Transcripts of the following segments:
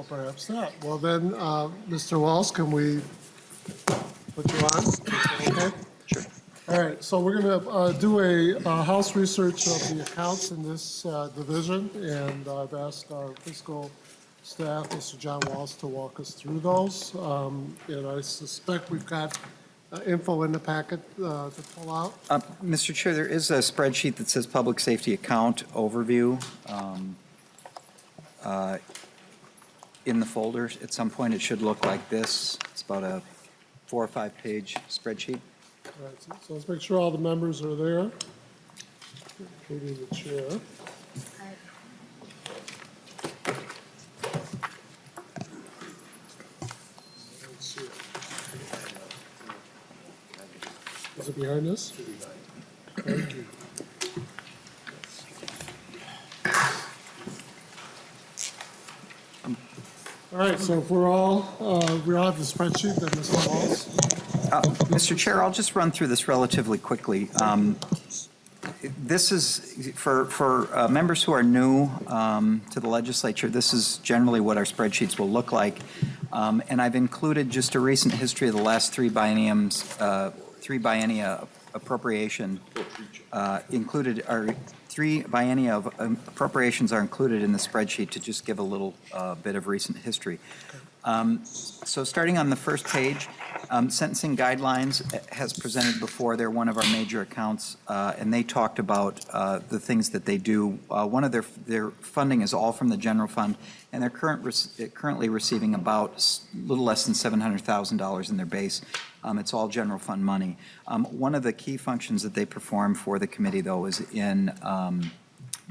Well, perhaps not. Well, then, Mr. Walsh, can we put you on? Okay? Sure. All right, so we're going to do a house research of the accounts in this division, and I've asked our fiscal staff, Mr. John Walsh, to walk us through those. And I suspect we've got info in the packet to pull out. Mr. Chair, there is a spreadsheet that says Public Safety Account Overview in the folder. At some point, it should look like this. It's about a 4 or 5 page spreadsheet. All right, so let's make sure all the members are there, including the chair. Let's see. Is it behind us? Thank you. All right, so if we all have the spreadsheet, then Mr. Walsh. Mr. Chair, I'll just run through this relatively quickly. This is, for members who are new to the legislature, this is generally what our spreadsheets will look like. And I've included just a recent history of the last three biennia appropriation included, our 3 biennia of appropriations are included in the spreadsheet to just give a little bit of recent history. So starting on the first page, sentencing guidelines has presented before. They're one of our major accounts, and they talked about the things that they do. One of their funding is all from the general fund, and they're currently receiving about a little less than $700,000 in their base. It's all general fund money. One of the key functions that they perform for the committee, though, is in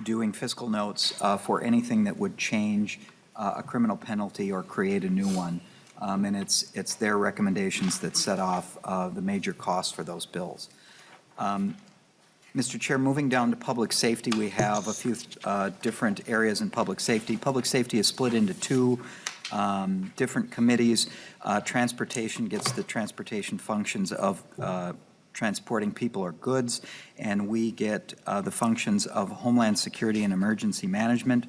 doing fiscal notes for anything that would change a criminal penalty or create a new one. And it's their recommendations that set off the major costs for those bills. Mr. Chair, moving down to public safety, we have a few different areas in public safety. Public safety is split into 2 different committees. Transportation gets the transportation functions of transporting people or goods, and we get the functions of Homeland Security and Emergency Management,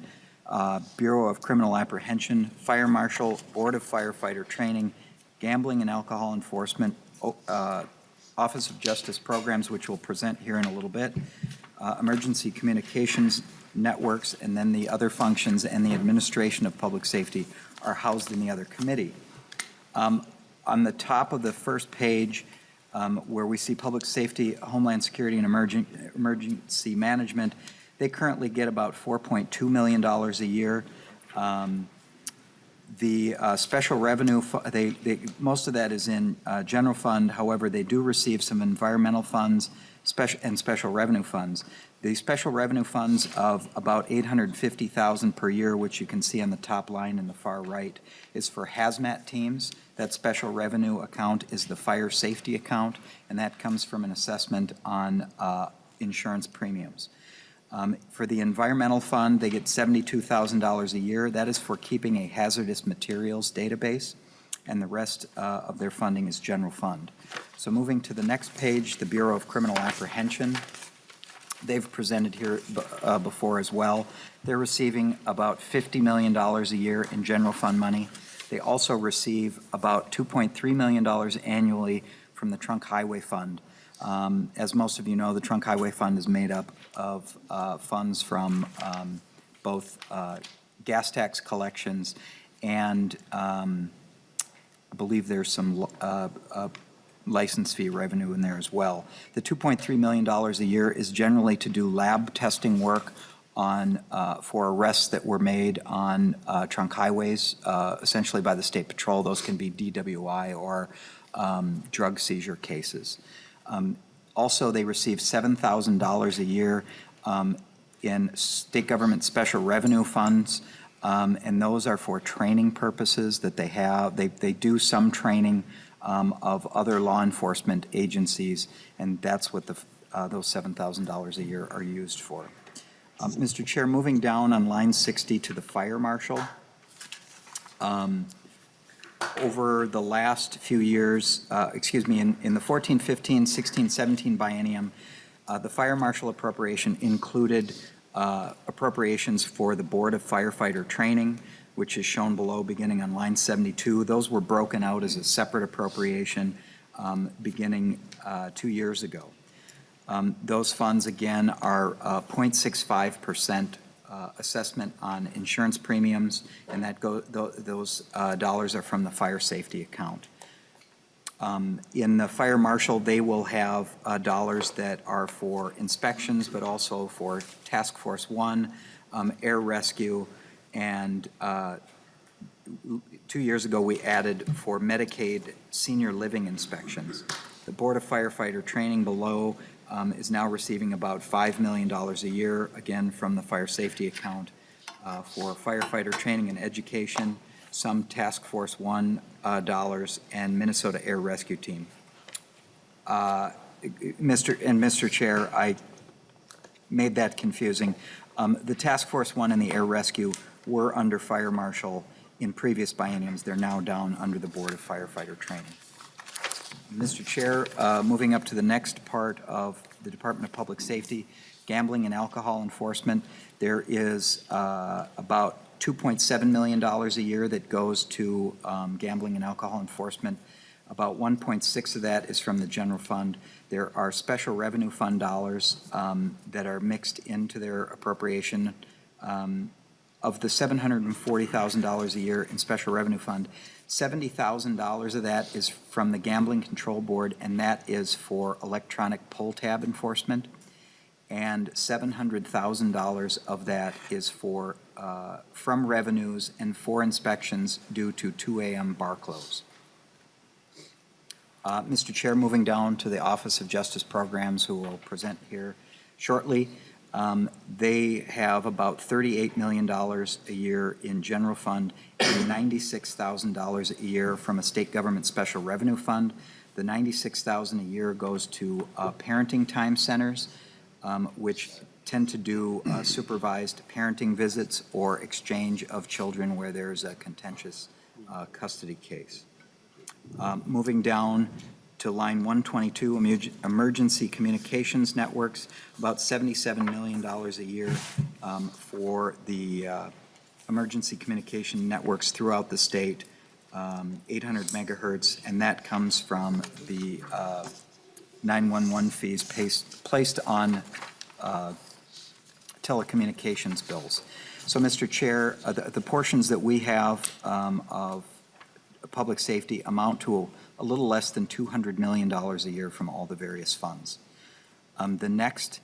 Bureau of Criminal Apprehension, Fire Marshal, Board of Firefighter Training, Gambling and Alcohol Enforcement, Office of Justice Programs, which we'll present here in a little bit, Emergency Communications Networks, and then the other functions and the administration of public safety are housed in the other committee. On the top of the first page, where we see public safety, Homeland Security, and Emergency Management, they currently get about $4.2 million a year. The special revenue, most of that is in general fund. However, they do receive some environmental funds and special revenue funds. The special revenue funds of about $850,000 per year, which you can see on the top line in the far right, is for hazmat teams. That special revenue account is the fire safety account, and that comes from an assessment on insurance premiums. For the environmental fund, they get $72,000 a year. That is for keeping a hazardous materials database, and the rest of their funding is general fund. So moving to the next page, the Bureau of Criminal Apprehension. They've presented here before as well. They're receiving about $50 million a year in general fund money. They also receive about $2.3 million annually from the Trunk Highway Fund. As most of you know, the Trunk Highway Fund is made up of funds from both gas tax collections and I believe there's some license fee revenue in there as well. The $2.3 million a year is generally to do lab testing work on for arrests that were made on trunk highways, essentially by the State Patrol. Those can be DWI or drug seizure cases. Also, they receive $7,000 a year in state government special revenue funds, and those are for training purposes that they have. They do some training of other law enforcement agencies, and that's what those $7,000 a year are used for. Mr. Chair, moving down on line 60 to the fire marshal. Over the last few years, in the 14, 15, 16, 17 biennium, the fire marshal appropriation included appropriations for the Board of Firefighter Training, which is shown below, beginning on line 72. Those were broken out as a separate appropriation beginning 2 years ago. Those funds, again, are 0.65% assessment on insurance premiums, and those dollars are from the fire safety account. In the fire marshal, they will have dollars that are for inspections, but also for Task Force 1, air rescue, and 2 years ago, we added for Medicaid senior living inspections. The Board of Firefighter Training below is now receiving about $5 million a year, again, from the fire safety account for firefighter training and education, some Task Force 1 dollars, and Minnesota Air Rescue Team. Mr. Chair, I made that confusing. The Task Force 1 and the Air Rescue were under Fire Marshal in previous bienniums. They're now down under the Board of Firefighter Training. Mr. Chair, moving up to the next part of the Department of Public Safety, gambling and alcohol enforcement, there is about $2.7 million a year that goes to gambling and alcohol enforcement. About 1.6 of that is from the general fund. There are special revenue fund dollars that are mixed into their appropriation. Of the $740,000 a year in special revenue fund, $70,000 of that is from the Gambling Control Board, and that is for electronic pull tab enforcement. And $700,000 of that is for from revenues and for inspections due to 2 a.m. bar close. Mr. Chair, moving down to the Office of Justice Programs, who will present here shortly. They have about $38 million a year in general fund and $96,000 a year from a state government special revenue fund. The $96,000 a year goes to parenting time centers, which tend to do supervised parenting visits or exchange of children where there's a contentious custody case. Moving down to line 122, emergency communications networks, about $77 million a year for the emergency communication networks throughout the state, 800 megahertz, and that comes from the 911 fees placed on telecommunications bills. So, Mr. Chair, the portions that we have of public safety amount to a little less than $200 million a year from all the various funds. The next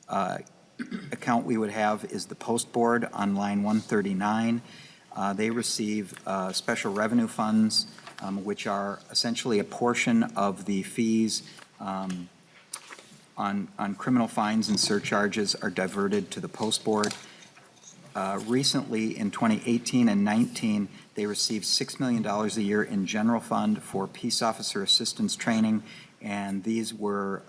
account we would have is the Post Board on line 139. They receive special revenue funds, which are essentially a portion of the fees on criminal fines and surcharges are diverted to the Post Board. Recently, in 2018 and 19, they received $6 million a year in general fund for peace officer assistance training, and these were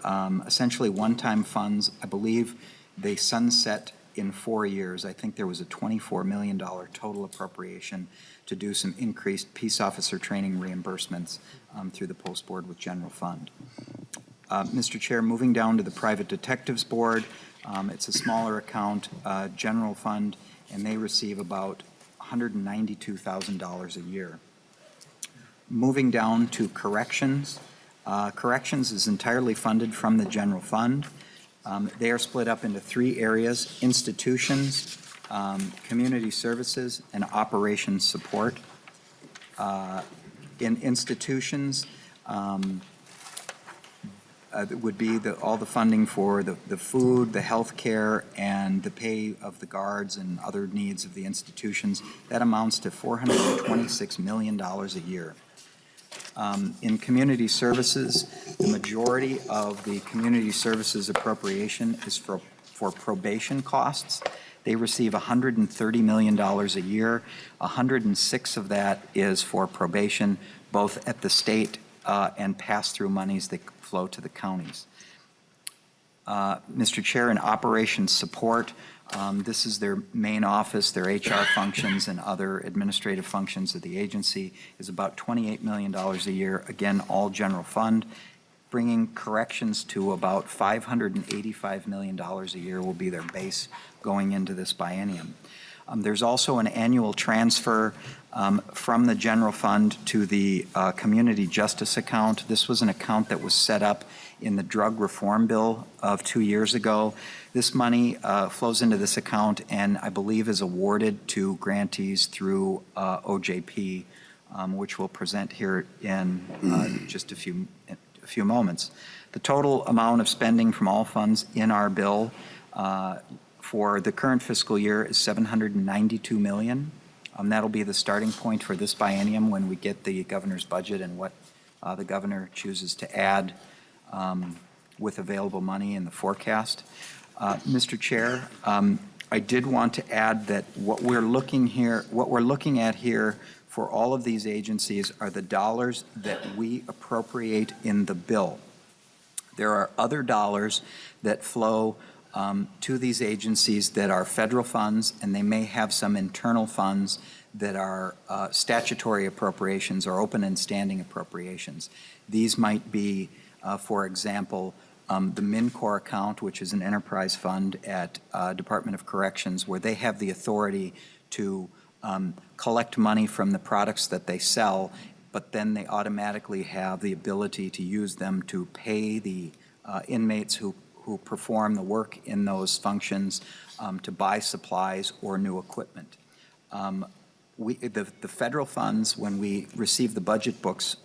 essentially one-time funds. I believe they sunset in 4 years. I think there was a $24 million total appropriation to do some increased peace officer training reimbursements through the Post Board with general fund. Mr. Chair, moving down to the Private Detectives Board, it's a smaller account, general fund, and they receive about $192,000 a year. Moving down to corrections. Corrections is entirely funded from the general fund. They are split up into 3 areas: institutions, community services, and operations support. In institutions, would be all the funding for the food, the health care, and the pay of the guards and other needs of the institutions. That amounts to $426 million a year. In community services, the majority of the community services appropriation is for probation costs. They receive $130 million a year. 106 of that is for probation, both at the state and pass-through monies that flow to the counties. Mr. Chair, in operations support, this is their main office, their HR functions and other administrative functions of the agency, is about $28 million a year, again, all general fund. Bringing corrections to about $585 million a year will be their base going into this biennium. There's also an annual transfer from the general fund to the community justice account. This was an account that was set up in the drug reform bill of 2 years ago. This money flows into this account and I believe is awarded to grantees through OJP, which we'll present here in just a few moments. The total amount of spending from all funds in our bill for the current fiscal year is $792 million. That'll be the starting point for this biennium when we get the governor's budget and what the governor chooses to add with available money in the forecast. Mr. Chair, I did want to add that what we're looking at here for all of these agencies are the dollars that we appropriate in the bill. There are other dollars that flow to these agencies that are federal funds, and they may have some internal funds that are statutory appropriations or open and standing appropriations. These might be, for example, the MinCor account, which is an enterprise fund at Department of Corrections, where they have the authority to collect money from the products that they sell, but then they automatically have the ability to use them to pay the inmates who perform the work in those functions to buy supplies or new equipment. The federal funds, when we receive the budget books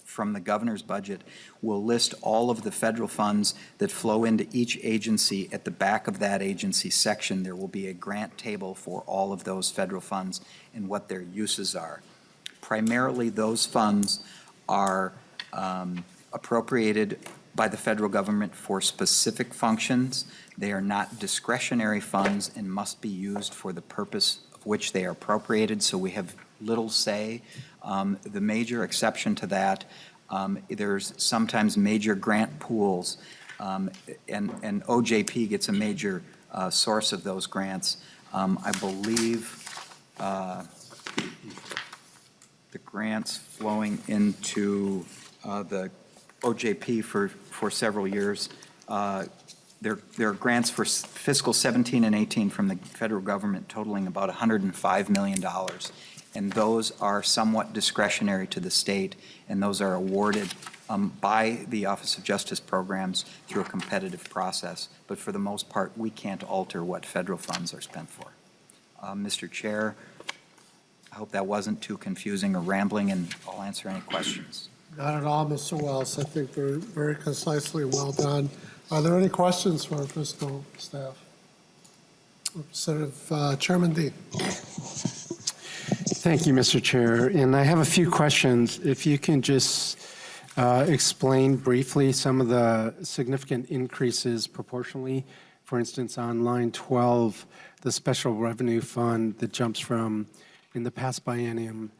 from the governor's budget, will list all of the federal funds that flow into each agency. At the back of that agency section, there will be a grant table for all of those federal funds and what their uses are. Primarily, those funds are appropriated by the federal government for specific functions. They are not discretionary funds and must be used for the purpose of which they are appropriated, so we have little say. The major exception to that, there's sometimes major grant pools, and OJP gets a major source of those grants. I believe the grants flowing into the OJP for several years. There are grants for fiscal 17 and 18 from the federal government totaling about $105 million. And those are somewhat discretionary to the state, and those are awarded by the Office of Justice Programs through a competitive process. But for the most part, we can't alter what federal funds are spent for. Mr. Chair, I hope that wasn't too confusing or rambling, and I'll answer any questions. Not at all, Mr. Wells. I think they're very concisely well done. Are there any questions for our fiscal staff? Representative Chairman Dean. Thank you, Mr. Chair. And I have a few questions. If you can just explain briefly some of the significant increases proportionally. For instance, on line 12, the special revenue fund that jumps from, in the past biennium,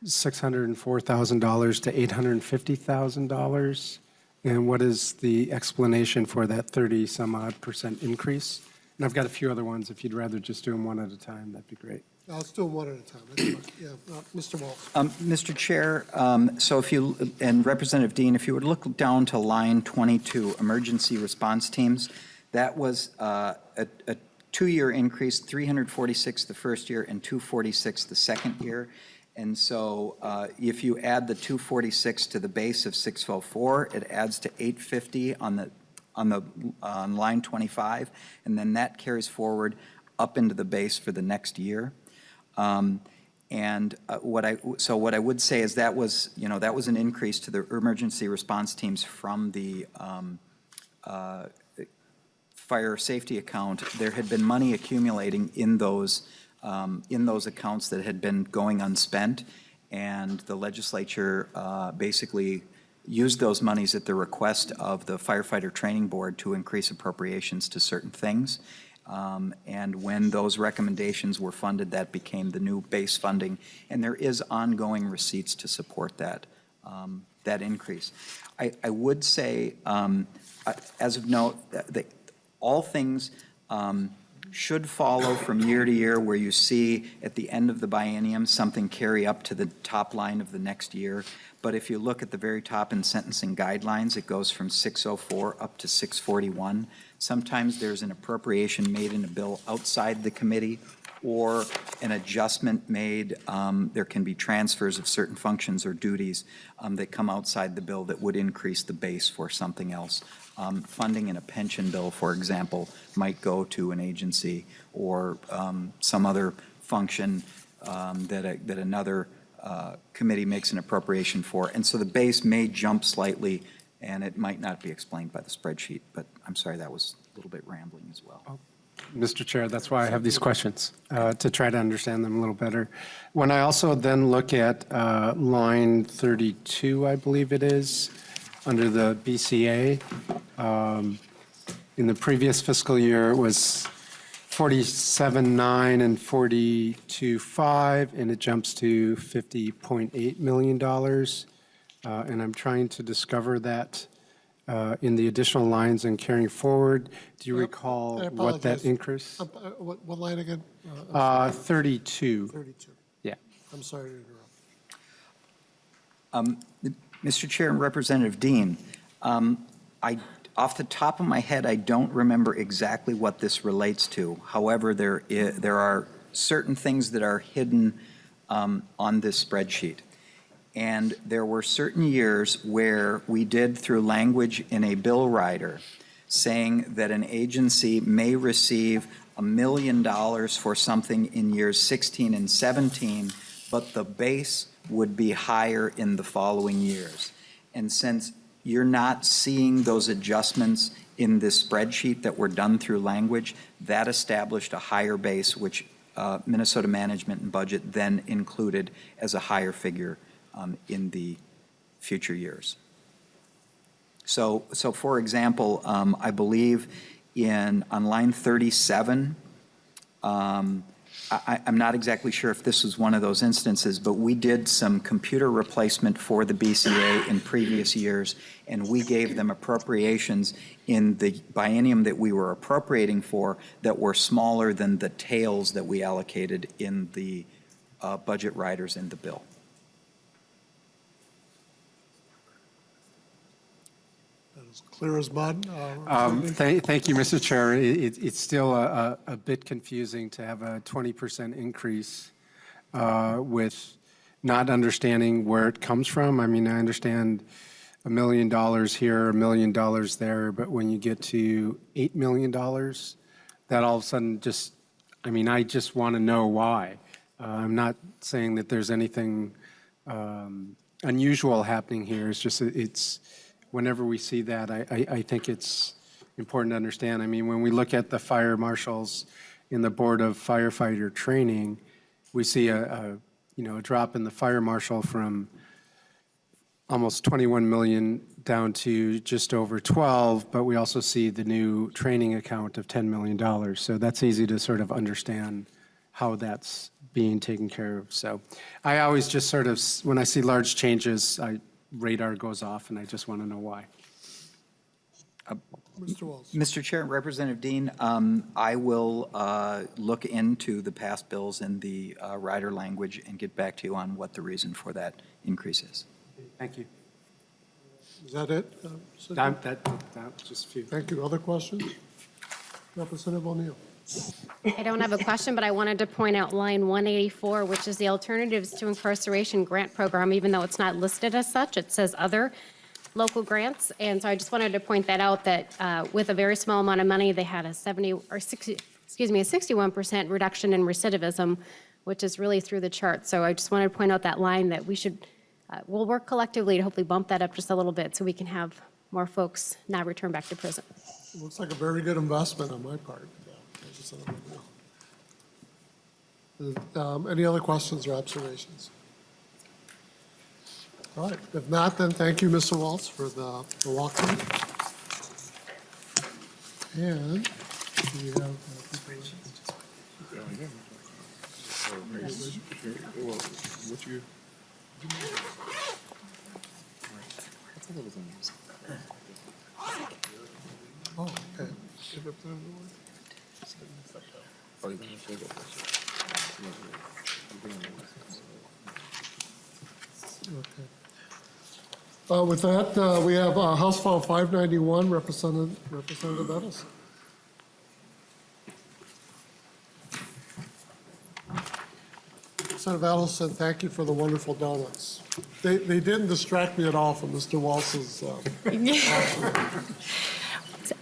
$604,000 to $850,000. And what is the explanation for that 30-some-odd% increase? And I've got a few other ones. If you'd rather just do them one at a time, that'd be great. Let's do them one at a time. That's fine. Yeah, Mr. Walsh. Mr. Chair, so if you, and Representative Dean, if you would look down to line 22, emergency response teams, that was a 2-year increase, 346 the first year and 246 the second year. And so if you add the 246 to the base of 604, it adds to 850 on line 25, and then that carries forward up into the base for the next year. What I would say is that was an increase to the emergency response teams from the fire safety account. There had been money accumulating in those accounts that had been going unspent, and the legislature basically used those monies at the request of the Firefighter Training Board to increase appropriations to certain things. And when those recommendations were funded, that became the new base funding, and there is ongoing receipts to support that increase. I would say, as of note, that all things should follow from year to year, where you see at the end of the biennium something carry up to the top line of the next year. But if you look at the very top in sentencing guidelines, it goes from 604 up to 641. Sometimes there's an appropriation made in a bill outside the committee or an adjustment made. There can be transfers of certain functions or duties that come outside the bill that would increase the base for something else. Funding in a pension bill, for example, might go to an agency or some other function that another committee makes an appropriation for. And so the base may jump slightly, and it might not be explained by the spreadsheet. But I'm sorry, that was a little bit rambling as well. Mr. Chair, that's why I have these questions, to try to understand them a little better. When I also then look at line 32, I believe it is, under the BCA, in the previous fiscal year, it was 47.9 and 42.5, and it jumps to $50.8 million. And I'm trying to discover that in the additional lines and carrying forward. Do you recall I what that apologize. increase? What line again? 32. 32. Yeah. I'm sorry to interrupt. Mr. Chair and Representative Dean, off the top of my head, I don't remember exactly what this relates to. However, there are certain things that are hidden on this spreadsheet. And there were certain years where we did, through language in a bill rider, saying that an agency may receive $1 million for something in years 16 and 17, but the base would be higher in the following years. And since you're not seeing those adjustments in this spreadsheet that were done through language, that established a higher base, which Minnesota Management and Budget then included as a higher figure in the future years. So for example, I believe on line 37, I'm not exactly sure if this was one of those instances, but we did some computer replacement for the BCA in previous years, and we gave them appropriations in the biennium that we were appropriating for that were smaller than the tails that we allocated in the budget riders in the bill. That is clear as mud. Thank you, Mr. Chair. It's still a bit confusing to have a 20% increase with not understanding where it comes from. I mean, I understand $1 million here, $1 million there, but when you get to $8 million, that all of a sudden just, I mean, I just want to know why. I'm not saying that there's anything unusual happening here. It's just, whenever we see that, I think it's important to understand. I mean, when we look at the fire marshals in the Board of Firefighter Training, we see a drop in the fire marshal from almost 21 million down to just over 12, but we also see the new training account of $10 million. So that's easy to sort of understand how that's being taken care of. So I always just sort of, when I see large changes, radar goes off, and I just want to know why. Mr. Walsh. Mr. Chair, Representative Dean, I will look into the past bills and the rider language and get back to you on what the reason for that increase is. Thank you. Is that it? Cindy? That just a few. Thank you. Other questions? Representative O'Neill. I don't have a question, but I wanted to point out line 184, which is the Alternatives to Incarceration Grant Program. Even though it's not listed as such, it says other local grants. And so I just wanted to point that out, that with a very small amount of money, they had a 61% reduction in recidivism, which is really through the chart. So I just wanted to point out that line, that we should, we'll work collectively to hopefully bump that up just a little bit so we can have more folks not return back to prison. Looks like a very good investment on my part. Any other questions or observations? All right. If not, then thank you, Mr. Waltz, for the walkthrough. And we have oh, okay. Okay. With that, we have House File 591, Representative Edelson. Representative Edelson, thank you for the wonderful donuts. They didn't distract me at all from Mr. Walsh's.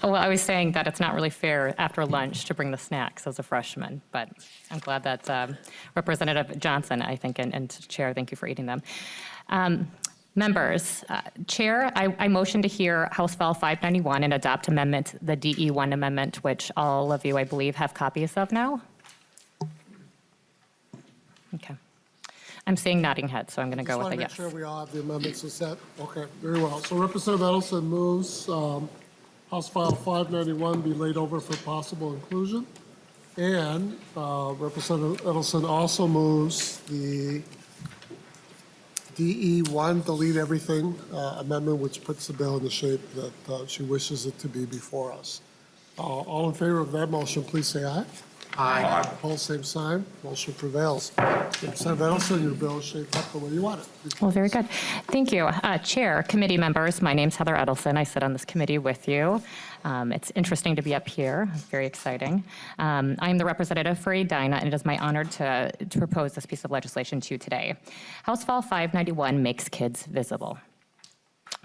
Well, I was saying that it's not really fair after lunch to bring the snacks as a freshman, but I'm glad that Representative Johnson, I think, and Chair, thank you for eating them. Members, Chair, I motion to hear House File 591 and adopt amendment, the DE1 amendment, which all of you, I believe, have copies of now. Okay. I'm seeing nodding heads, so I'm going to go with a yes. Just want to make sure we all have the amendments is set. Okay, very well. So Representative Edelson moves House File 591 be laid over for possible inclusion. And Representative Edelson also moves the DE1, delete everything amendment, which puts the bill in the shape that she wishes it to be before us. All in favor of that motion, please say aye. Aye. Opposed, same sign. Motion prevails. Representative Edelson, your bill is shaped up the way you want it. Well, very good. Thank you. Chair, committee members, my name's Heather Edelson. I sit on this committee with you. It's interesting to be up here. It's very exciting. I'm the representative for Edina, and it is my honor to propose this piece of legislation to you today. House File 591 makes kids visible.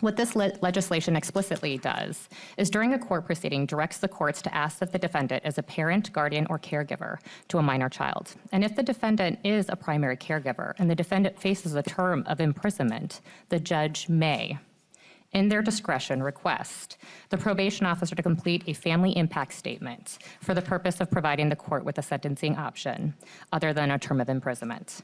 What this legislation explicitly does is during a court proceeding directs the courts to ask if the defendant is a parent, guardian, or caregiver to a minor child. And if the defendant is a primary caregiver and the defendant faces a term of imprisonment, the judge may, in their discretion, request the probation officer to complete a family impact statement for the purpose of providing the court with a sentencing option other than a term of imprisonment.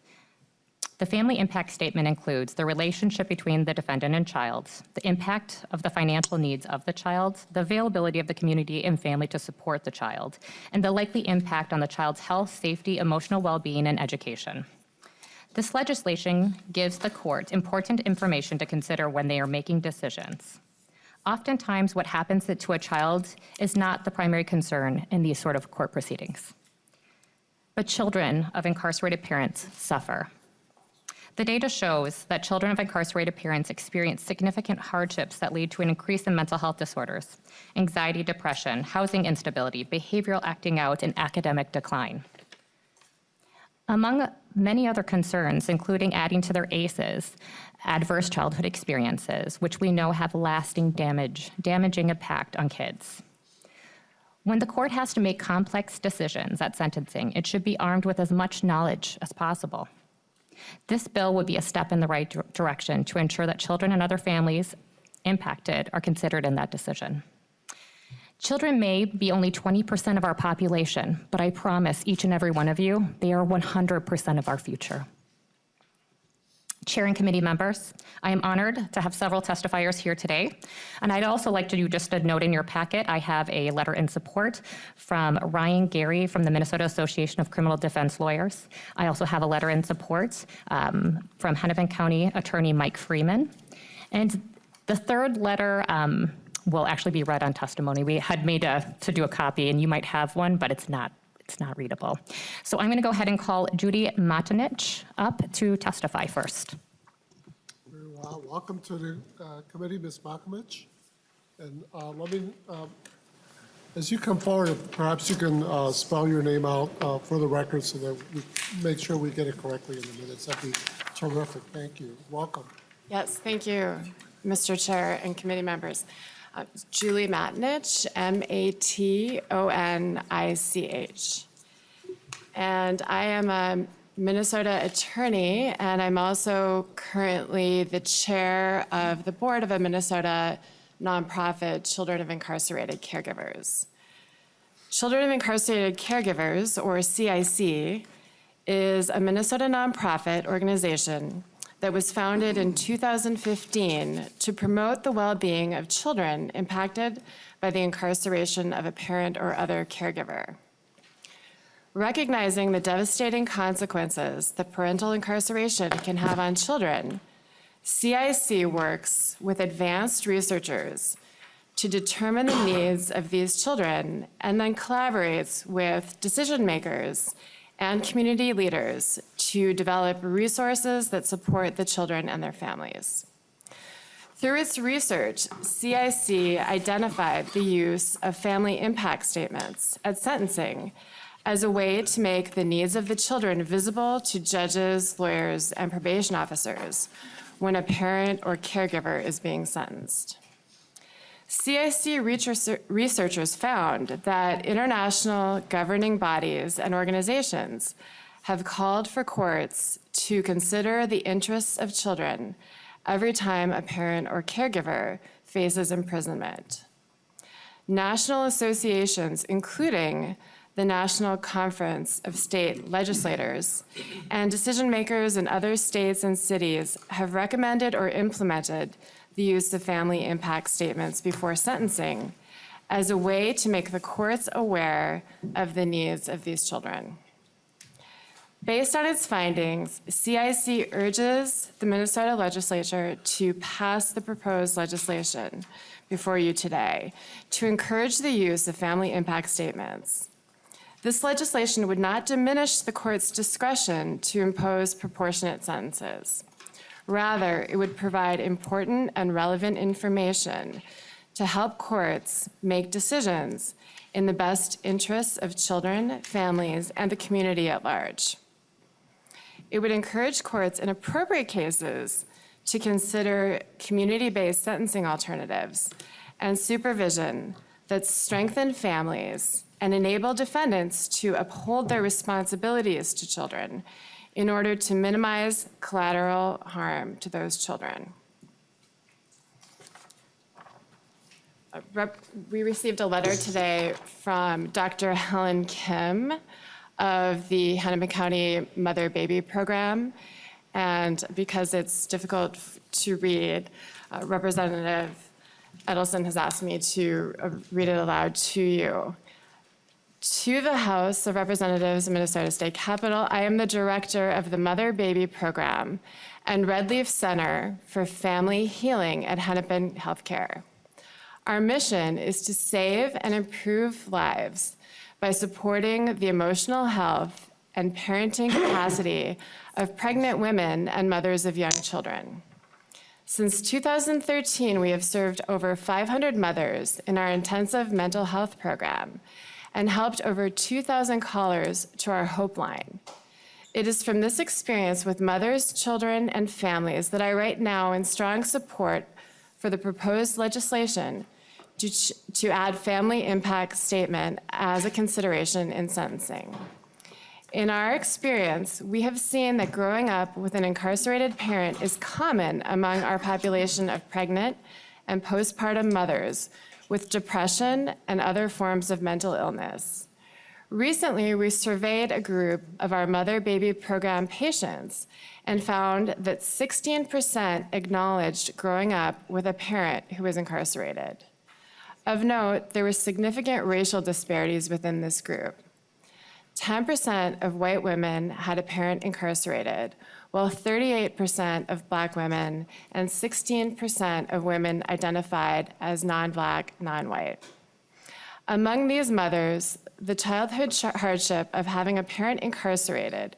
The family impact statement includes the relationship between the defendant and child, the impact of the financial needs of the child, the availability of the community and family to support the child, and the likely impact on the child's health, safety, emotional well-being, and education. This legislation gives the court important information to consider when they are making decisions. Oftentimes, what happens to a child is not the primary concern in these sort of court proceedings. But children of incarcerated parents suffer. The data shows that children of incarcerated parents experience significant hardships that lead to an increase in mental health disorders, anxiety, depression, housing instability, behavioral acting out, and academic decline. Among many other concerns, including adding to their ACEs, adverse childhood experiences, which we know have lasting damaging impact on kids. When the court has to make complex decisions at sentencing, it should be armed with as much knowledge as possible. This bill would be a step in the right direction to ensure that children and other families impacted are considered in that decision. Children may be only 20% of our population, but I promise each and every one of you, they are 100% of our future. Chair and committee members, I am honored to have several testifiers here today. And I'd also like to do just a note in your packet. I have a letter in support from Ryan Gary from the Minnesota Association of Criminal Defense Lawyers. I also have a letter in support from Hennepin County Attorney Mike Freeman. And the third letter will actually be read on testimony. We had made to do a copy, and you might have one, but it's not readable. So I'm going to go ahead and call Judy Matinich up to testify first. Very well. Welcome to the committee, Ms. Makinich. And let me, as you come forward, perhaps you can spell your name out for the record so that we make sure we get it correctly in the minutes. That'd be terrific. Thank you. Welcome. Yes, thank you, Mr. Chair and committee members. Julie Matinich, Matonich. And I am a Minnesota attorney, and I'm also currently the chair of the board of a Minnesota nonprofit, Children of Incarcerated Caregivers. Children of Incarcerated Caregivers, or CIC, is a Minnesota nonprofit organization that was founded in 2015 to promote the well-being of children impacted by the incarceration of a parent or other caregiver. Recognizing the devastating consequences that parental incarceration can have on children, CIC works with advanced researchers to determine the needs of these children and then collaborates with decision makers and community leaders to develop resources that support the children and their families. Through its research, CIC identified the use of family impact statements at sentencing as a way to make the needs of the children visible to judges, lawyers, and probation officers when a parent or caregiver is being sentenced. CIC researchers found that international governing bodies and organizations have called for courts to consider the interests of children every time a parent or caregiver faces imprisonment. National associations, including the National Conference of State Legislators, and decision makers in other states and cities have recommended or implemented the use of family impact statements before sentencing as a way to make the courts aware of the needs of these children. Based on its findings, CIC urges the Minnesota legislature to pass the proposed legislation before you today to encourage the use of family impact statements. This legislation would not diminish the court's discretion to impose proportionate sentences. Rather, it would provide important and relevant information to help courts make decisions in the best interests of children, families, and the community at large. It would encourage courts in appropriate cases to consider community-based sentencing alternatives and supervision that strengthen families and enable defendants to uphold their responsibilities to children in order to minimize collateral harm to those children. We received a letter today from Dr. Helen Kim of the Hennepin County Mother-Baby Program, and because it's difficult to read, Representative Edelson has asked me to read it aloud to you. To the House of Representatives of Minnesota State Capitol, I am the director of the Mother-Baby Program and Red Leaf Center for Family Healing at Hennepin Healthcare. Our mission is to save and improve lives by supporting the emotional health and parenting capacity of pregnant women and mothers of young children. Since 2013, we have served over 500 mothers in our intensive mental health program and helped over 2,000 callers to our Hope Line. It is from this experience with mothers, children, and families that I write now in strong support for the proposed legislation to add family impact statement as a consideration in sentencing. In our experience, we have seen that growing up with an incarcerated parent is common among our population of pregnant and postpartum mothers with depression and other forms of mental illness. Recently, we surveyed a group of our Mother-Baby Program patients and found that 16% acknowledged growing up with a parent who was incarcerated. Of note, there were significant racial disparities within this group. 10% of white women had a parent incarcerated, while 38% of Black women and 16% of women identified as non-Black, non-white. Among these mothers, the childhood hardship of having a parent incarcerated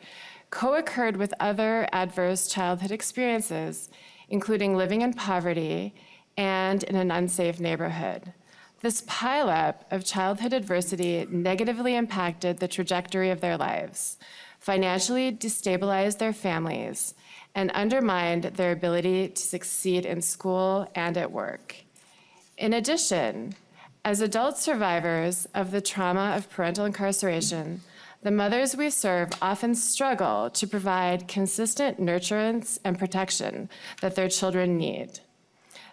co-occurred with other adverse childhood experiences, including living in poverty and in an unsafe neighborhood. This pileup of childhood adversity negatively impacted the trajectory of their lives, financially destabilized their families, and undermined their ability to succeed in school and at work. In addition, as adult survivors of the trauma of parental incarceration, the mothers we serve often struggle to provide consistent nurturance and protection that their children need.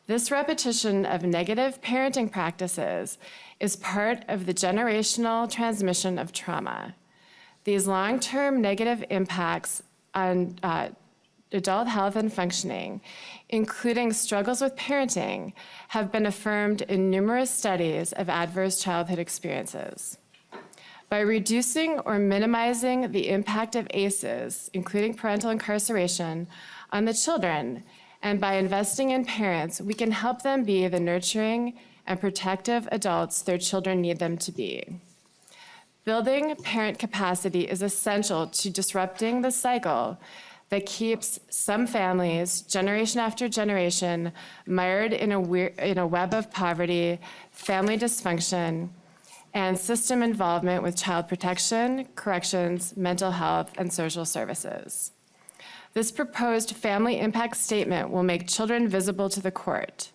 This repetition of negative parenting practices is part of the generational transmission of trauma. These long-term negative impacts on adult health and functioning, including struggles with parenting, have been affirmed in numerous studies of adverse childhood experiences. By reducing or minimizing the impact of ACEs, including parental incarceration, on the children, and by investing in parents, we can help them be the nurturing and protective adults their children need them to be. Building parent capacity is essential to disrupting the cycle that keeps some families, generation after generation, mired in a web of poverty, family dysfunction, and system involvement with child protection, corrections, mental health, and social services. This proposed family impact statement will make children visible to the court.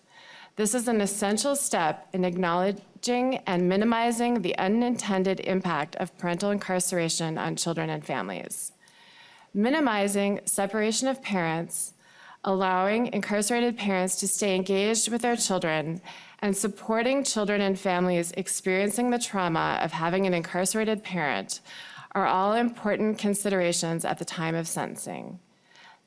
This is an essential step in acknowledging and minimizing the unintended impact of parental incarceration on children and families. Minimizing separation of parents, allowing incarcerated parents to stay engaged with their children, and supporting children and families experiencing the trauma of having an incarcerated parent are all important considerations at the time of sentencing.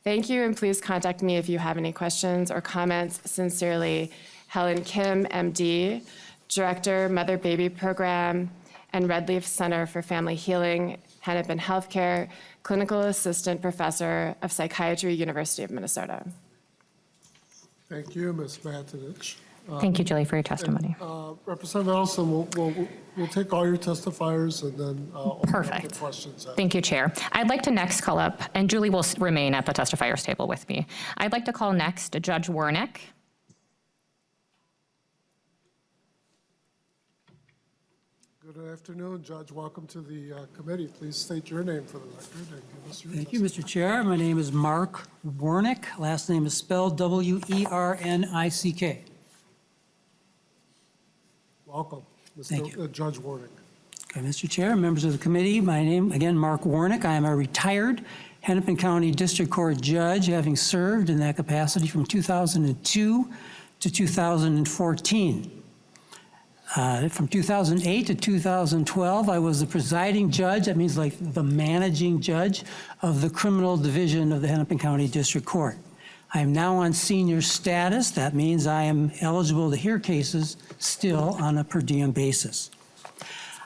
Thank you, and please contact me if you have any questions or comments. Sincerely, Helen Kim, MD, Director, Mother-Baby Program, and Red Leaf Center for Family Healing, Hennepin Healthcare, Clinical Assistant Professor of Psychiatry, University of Minnesota. Thank you, Ms. Matinich. Thank you, Julie, for your testimony. Representative Edelson, we'll take all your testifiers and then open up the Perfect. questions. Thank you, Chair. I'd like to next call up, and Julie will remain at the testifiers table with me. I'd like to call next Judge Wernick. Good afternoon, Judge. Welcome to the committee. Please state your name for the record and give us your Thank you, Mr. Chair. My name is Mark Wernick. Last name is spelled W-E-R-N-I-C-K. Welcome, Thank Mr. Judge Warnick. Okay, Mr. Chair, members of the committee, my name, again, Mark Wernick. I am a retired Hennepin County District Court judge, having served in that capacity from 2002 to 2014. From 2008 to 2012, I was the presiding judge, that means like the managing judge of the criminal division of the Hennepin County District Court. I am now on senior status. That means I am eligible to hear cases still on a per diem basis.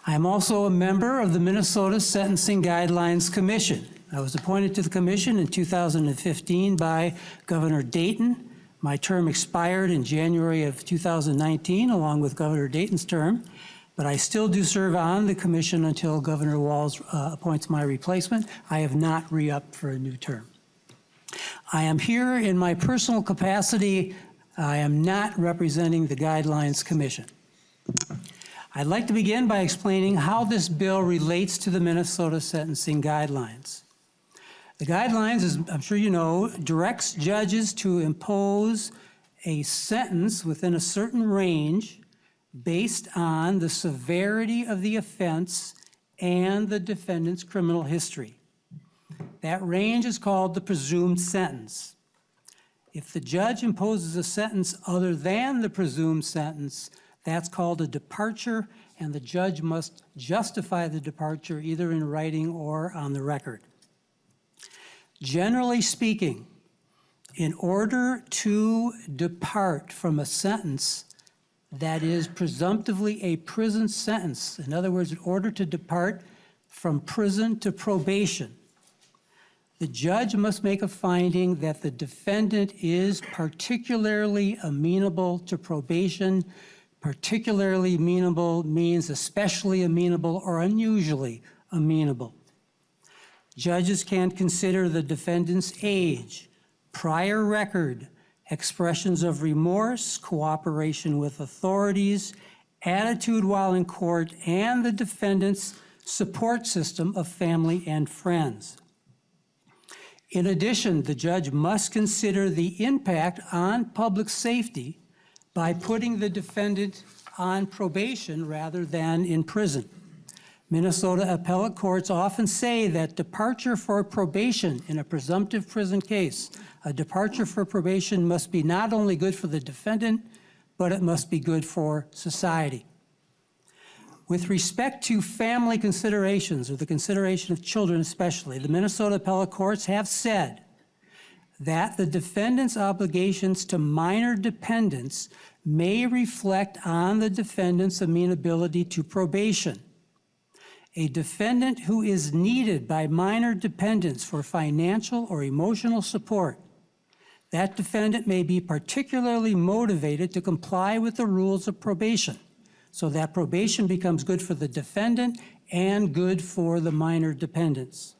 I am also a member of the Minnesota Sentencing Guidelines Commission. I was appointed to the commission in 2015 by Governor Dayton. My term expired in January of 2019, along with Governor Dayton's term, but I still do serve on the commission until Governor Walz appoints my replacement. I have not re-upped for a new term. I am here in my personal capacity. I am not representing the Guidelines Commission. I'd like to begin by explaining how this bill relates to the Minnesota Sentencing Guidelines. The guidelines, as I'm sure you know, directs judges to impose a sentence within a certain range based on the severity of the offense and the defendant's criminal history. That range is called the presumed sentence. If the judge imposes a sentence other than the presumed sentence, that's called a departure, and the judge must justify the departure either in writing or on the record. Generally speaking, in order to depart from a sentence that is presumptively a prison sentence, in other words, in order to depart from prison to probation, the judge must make a finding that the defendant is particularly amenable to probation. Particularly amenable means especially amenable or unusually amenable. Judges can consider the defendant's age, prior record, expressions of remorse, cooperation with authorities, attitude while in court, and the defendant's support system of family and friends. In addition, the judge must consider the impact on public safety by putting the defendant on probation rather than in prison. Minnesota appellate courts often say that departure for probation in a presumptive prison case, a departure for probation must be not only good for the defendant, but it must be good for society. With respect to family considerations, or the consideration of children especially, the Minnesota appellate courts have said that the defendant's obligations to minor dependents may reflect on the defendant's amenability to probation. A defendant who is needed by minor dependents for financial or emotional support, that defendant may be particularly motivated to comply with the rules of probation, so that probation becomes good for the defendant and good for the minor dependents.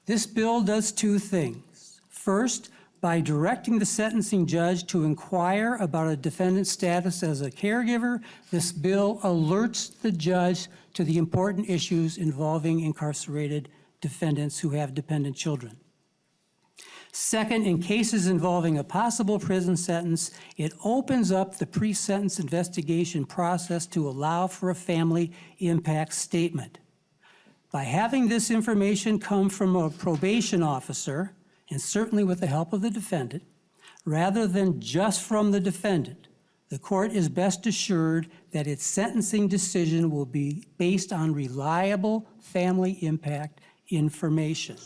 This bill does two things. First, by directing the sentencing judge to inquire about a defendant's status as a caregiver, this bill alerts the judge to the important issues involving incarcerated defendants who have dependent children. Second, in cases involving a possible prison sentence, it opens up the pre-sentence investigation process to allow for a family impact statement. By having this information come from a probation officer, and certainly with the help of the defendant, rather than just from the defendant, the court is best assured that its sentencing decision will be based on reliable family impact information.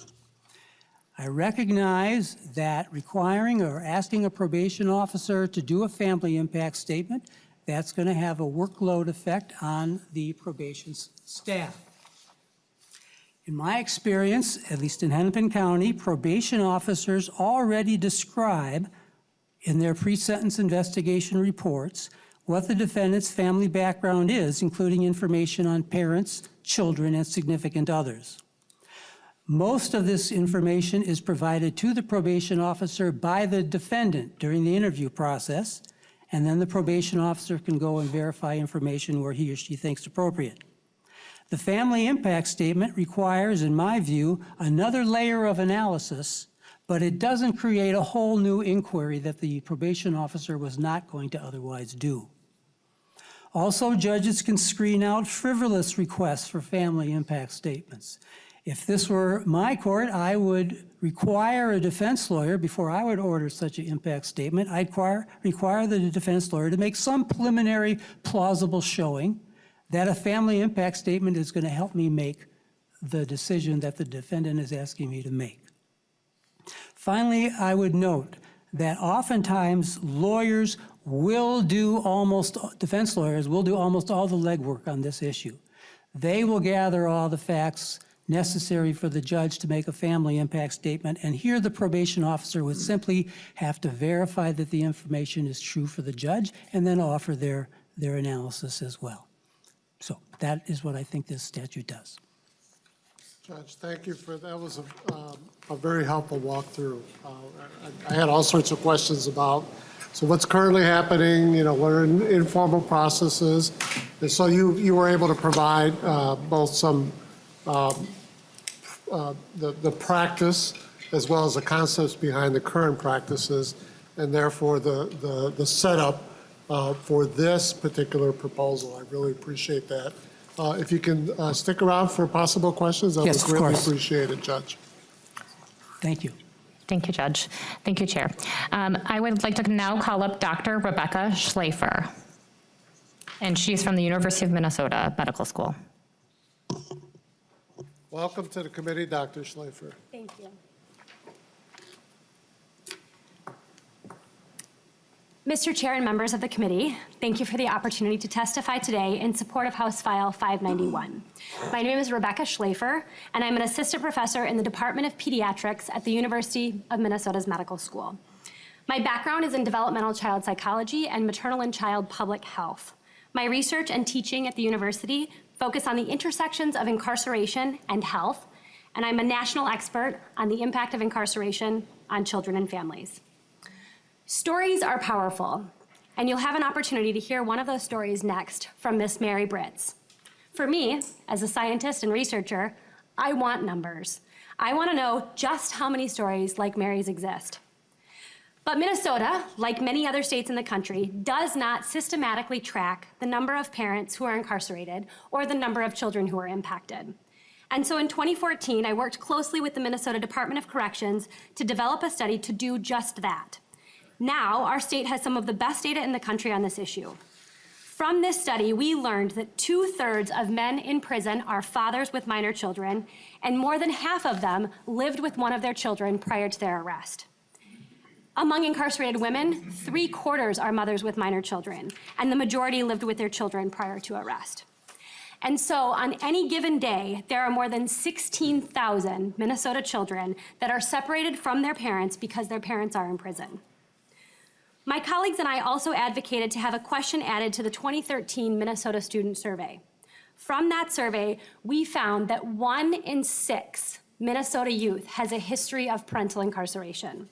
I recognize that requiring or asking a probation officer to do a family impact statement, that's going to have a workload effect on the probation staff. In my experience, at least in Hennepin County, probation officers already describe in their pre-sentence investigation reports what the defendant's family background is, including information on parents, children, and significant others. Most of this information is provided to the probation officer by the defendant during the interview process, and then the probation officer can go and verify information where he or she thinks appropriate. The family impact statement requires, in my view, another layer of analysis, but it doesn't create a whole new inquiry that the probation officer was not going to otherwise do. Also, judges can screen out frivolous requests for family impact statements. If this were my court, I would require a defense lawyer, before I would order such an impact statement, I'd require the defense lawyer to make some preliminary plausible showing that a family impact statement is going to help me make the decision that the defendant is asking me to make. Finally, I would note that oftentimes defense lawyers will do almost all the legwork on this issue. They will gather all the facts necessary for the judge to make a family impact statement, and here the probation officer would simply have to verify that the information is true for the judge and then offer their analysis as well. So that is what I think this statute does. Judge, thank you for that. Was a very helpful walkthrough. I had all sorts of questions about what's currently happening, what are informal processes, and so you were able to provide both some the practice as well as the concepts behind the current practices, and therefore the setup for this particular proposal. I really appreciate that. If you can stick around for possible questions, I would greatly appreciate it, Judge. Thank you. Thank you, Judge. Thank you, Chair. I would like to now call up Dr. Rebecca Schlafer, and she's from the University of Minnesota Medical School. Welcome to the committee, Dr. Schlafer. Thank you. Mr. Chair and members of the committee, thank you for the opportunity to testify today in support of House File 591. My name is Rebecca Schlafer, and I'm an assistant professor in the Department of Pediatrics at the University of Minnesota's Medical School. My background is in developmental child psychology and maternal and child public health. My research and teaching at the university focus on the intersections of incarceration and health, and I'm a national expert on the impact of incarceration on children and families. Stories are powerful, and you'll have an opportunity to hear one of those stories next from Miss Mary Britz. For me, as a scientist and researcher, I want numbers. I want to know just how many stories like Mary's exist. But Minnesota, like many other states in the country, does not systematically track the number of parents who are incarcerated or the number of children who are impacted. And so in 2014, I worked closely with the Minnesota Department of Corrections to develop a study to do just that. Now, our state has some of the best data in the country on this issue. From this study, we learned that 2/3 of men in prison are fathers with minor children, and more than half of them lived with one of their children prior to their arrest. Among incarcerated women, 3/4 are mothers with minor children, and the majority lived with their children prior to arrest. And so on any given day, there are more than 16,000 Minnesota children that are separated from their parents because their parents are in prison. My colleagues and I also advocated to have a question added to the 2013 Minnesota Student Survey. From that survey, we found that 1 in 6 Minnesota youth has a history of parental incarceration.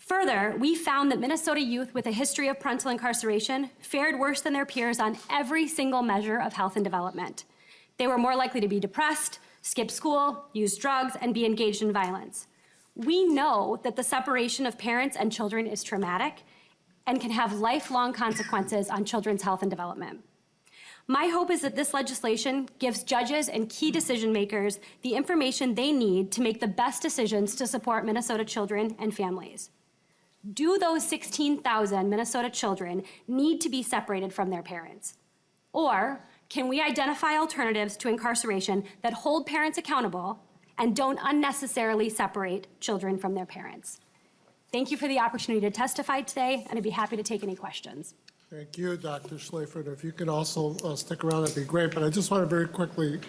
Further, we found that Minnesota youth with a history of parental incarceration fared worse than their peers on every single measure of health and development. They were more likely to be depressed, skip school, use drugs, and be engaged in violence. We know that the separation of parents and children is traumatic and can have lifelong consequences on children's health and development. My hope is that this legislation gives judges and key decision makers the information they need to make the best decisions to support Minnesota children and families. Do those 16,000 Minnesota children need to be separated from their parents? Or can we identify alternatives to incarceration that hold parents accountable and don't unnecessarily separate children from their parents? Thank you for the opportunity to testify today, and I'd be happy to take any questions. Thank you, Dr. Schlafer. And if you could also stick around, that'd be great. But I just want to very quickly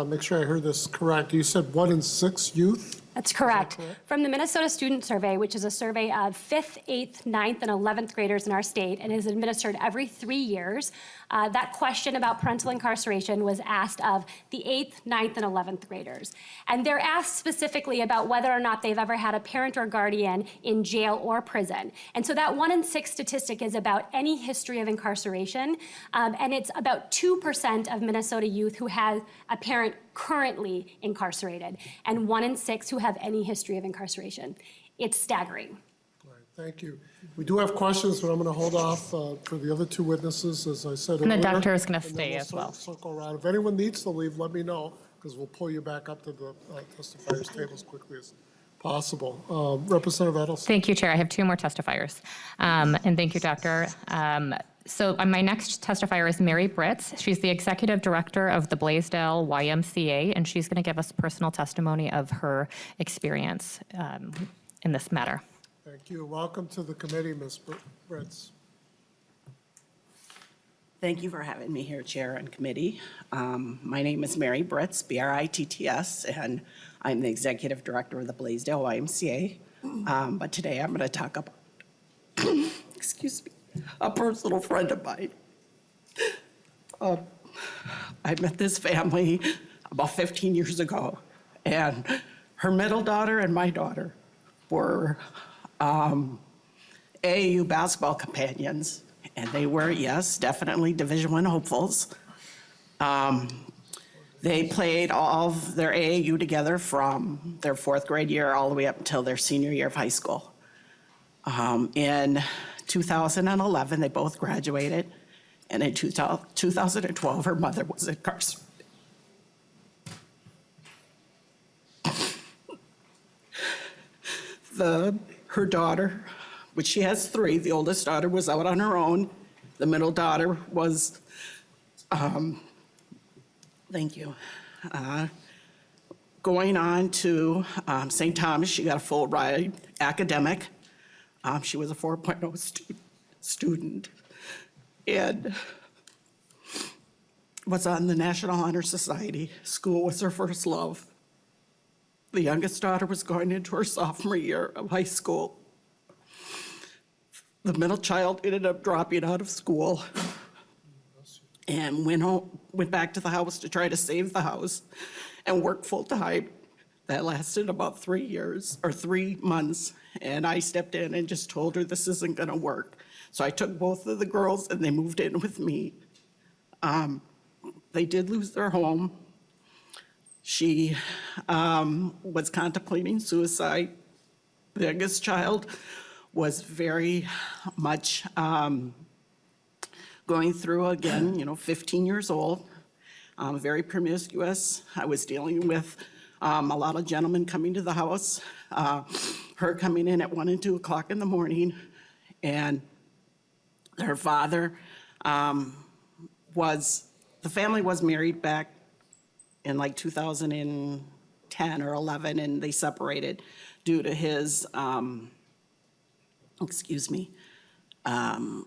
make sure I heard this correct. You said 1 in 6 youth? That's correct. From the Minnesota Student Survey, which is a survey of 5th, 8th, 9th, and 11th graders in our state and is administered every 3 years, that question about parental incarceration was asked of the 8th, 9th, and 11th graders. And they're asked specifically about whether or not they've ever had a parent or guardian in jail or prison. And so that 1 in 6 statistic is about any history of incarceration, and it's about 2% of Minnesota youth who have a parent currently incarcerated, and 1 in 6 who have any history of incarceration. It's staggering. All right, thank you. We do have questions, but I'm going to hold off for the other 2 witnesses, as I said And earlier. the doctor is going to And then stay we'll as well. Circle around. If anyone needs to leave, let me know, because we'll pull you back up to the testifiers table as quickly as possible. Representative Edelson. Thank you, Chair. I have 2 more testifiers. And thank you, Doctor. So my next testifier is Mary Britz. She's the Executive Director of the Blaisdell YMCA, and she's going to give us personal testimony of her experience in this matter. Thank you. Welcome to the committee, Ms. Britz. Thank you for having me here, Chair and Committee. My name is Mary Britz, B-R-I-T-T-S, and I'm the Executive Director of the Blaisdell YMCA. But today I'm going to talk about, excuse me, a personal friend of mine. I met this family about 15 years ago, and her middle daughter and my daughter were AAU basketball companions, and they were, yes, definitely Division I hopefuls. They played all of their AAU together from their 4th grade year all the way up until their senior year of high school. In 2011, they both graduated, and in 2012, her mother was incarcerated. Her daughter, which she has 3, the oldest daughter was out on her own. The middle daughter was, thank you, going on to St. Thomas. She got a full ride academic. She was a 4.0 student and was on the National Honor Society. School was her first love. The youngest daughter was going into her sophomore year of high school. The middle child ended up dropping out of school and went back to the house to try to save the house and work full-time. That lasted about 3 years or 3 months. And I stepped in and just told her this isn't gonna work. So I took both of the girls and they moved in with me. They did lose their home. She was contemplating suicide. The youngest child was very much going through, again, 15 years old, very promiscuous. I was dealing with a lot of gentlemen coming to the house, her coming in at 1 and 2 o'clock in the morning, and her father the family was married back in like 2010 or 11, and they separated due to his,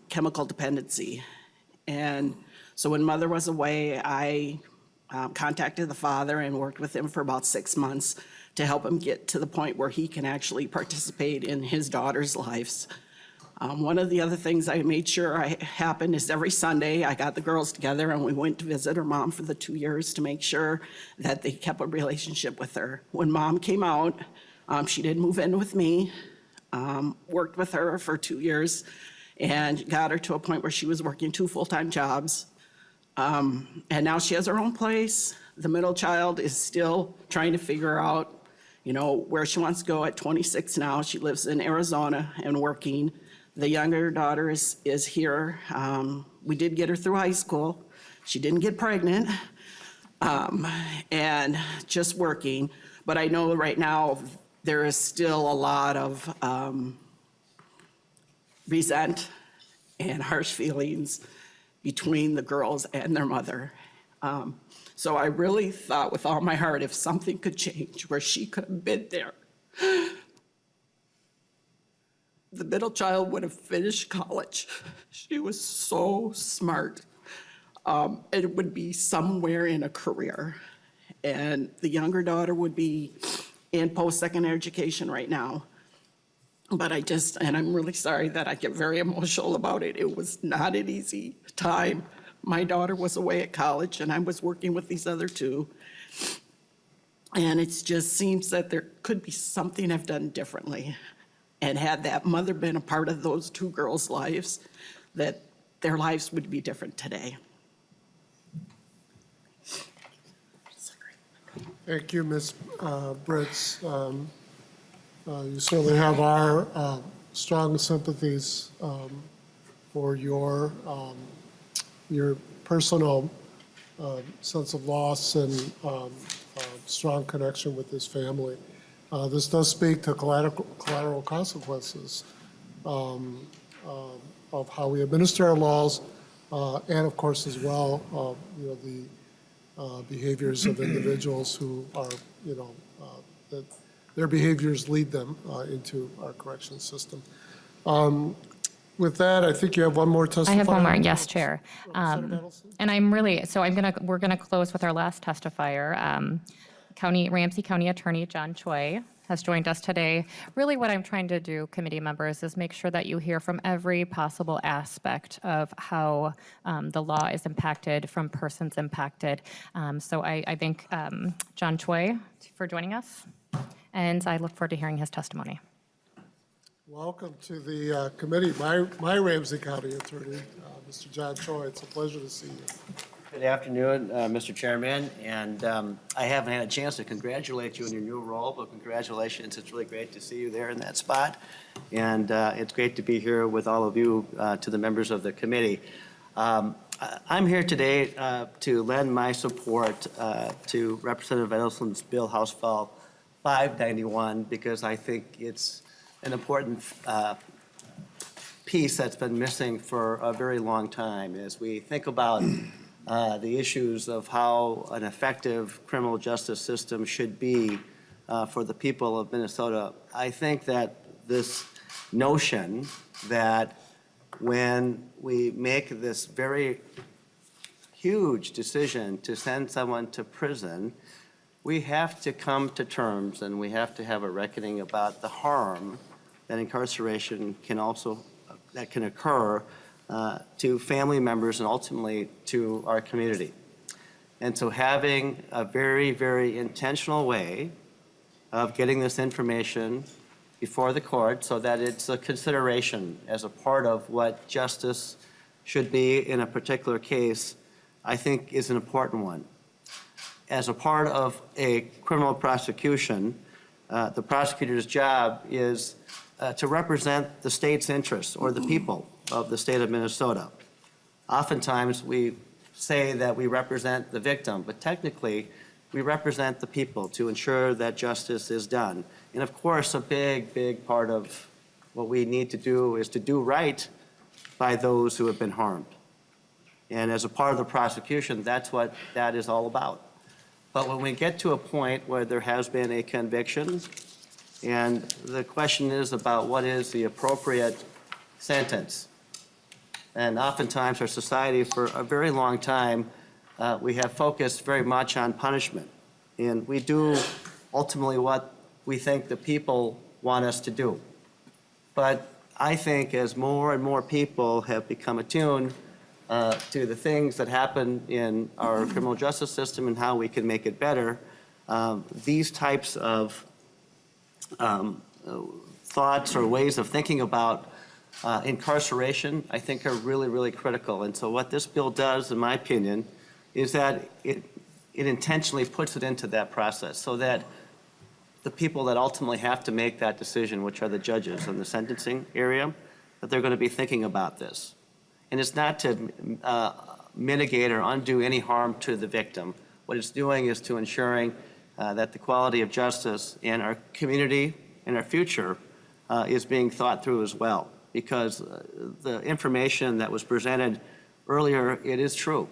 chemical dependency. And so when mother was away, I contacted the father and worked with him for about 6 months to help him get to the point where he can actually participate in his daughter's lives. One of the other things I made sure happened is every Sunday I got the girls together and we went to visit her mom for the 2 years to make sure that they kept a relationship with her. When mom came out, she did move in with me. worked with her for 2 years and got her to a point where she was working 2 full-time jobs. And now she has her own place. The middle child is still trying to figure out, where she wants to go at 26 now. She lives in Arizona and working. The younger daughter is here. We did get her through high school. She didn't get pregnant, and just working. But I know right now there is still a lot of resent and harsh feelings between the girls and their mother. So I really thought with all my heart, if something could change where she could have been there, the middle child would have finished college. She was so smart. It would be somewhere in a career. And the younger daughter would be in post-secondary education right now. But and I'm really sorry that I get very emotional about it. It was not an easy time. My daughter was away at college and I was working with these other 2. And it just seems that there could be something I've done differently. And had that mother been a part of those 2 girls' lives, that their lives would be different today. Thank you, Ms. Britz. You certainly have our strong sympathies for your personal sense of loss and strong connection with this family. This does speak to collateral consequences of how we administer our laws, and of course as well, the behaviors of individuals who are, that their behaviors lead them into our correction system. With that, I think you have one more testifier. I have one more, yes, Chair. Senator Edelson? And we're gonna close with our last testifier. Ramsey County Attorney John Choi has joined us today. Really what I'm trying to do, committee members, is make sure that you hear from every possible aspect of how the law is impacted from persons impacted. So I thank John Choi for joining us, and I look forward to hearing his testimony. Welcome to the committee, my Ramsey County Attorney, Mr. John Choi. It's a pleasure to see you. Good afternoon, Mr. Chairman, and I haven't had a chance to congratulate you in your new role, but congratulations. It's really great to see you there in that spot, and it's great to be here with all of you, to the members of the committee. I'm here today to lend my support to Representative Edelson's bill, House File 591, because I think it's an important piece that's been missing for a very long time as we think about the issues of how an effective criminal justice system should be for the people of Minnesota. I think that this notion that when we make this very huge decision to send someone to prison, we have to come to terms and we have to have a reckoning about the harm that incarceration can occur to family members and ultimately to our community. And so having a very, very intentional way of getting this information before the court so that it's a consideration as a part of what justice should be in a particular case, I think is an important one. As a part of a criminal prosecution, the prosecutor's job is to represent the state's interests or the people of the state of Minnesota. Oftentimes we say that we represent the victim, but technically we represent the people to ensure that justice is done. And of course, a big, big part of what we need to do is to do right by those who have been harmed. And as a part of the prosecution, that's what that is all about. But when we get to a point where there has been a conviction, and the question is about what is the appropriate sentence. And oftentimes our society for a very long time, we have focused very much on punishment. And we do ultimately what we think the people want us to do. But I think as more and more people have become attuned to the things that happen in our criminal justice system and how we can make it better, these types of thoughts or ways of thinking about incarceration, I think are really, really critical. And so what this bill does, in my opinion, is that it intentionally puts it into that process so that the people that ultimately have to make that decision, which are the judges in the sentencing area, that they're going to be thinking about this. And it's not to mitigate or undo any harm to the victim. What it's doing is to ensuring that the quality of justice in our community and our future is being thought through as well. Because the information that was presented earlier, it is true.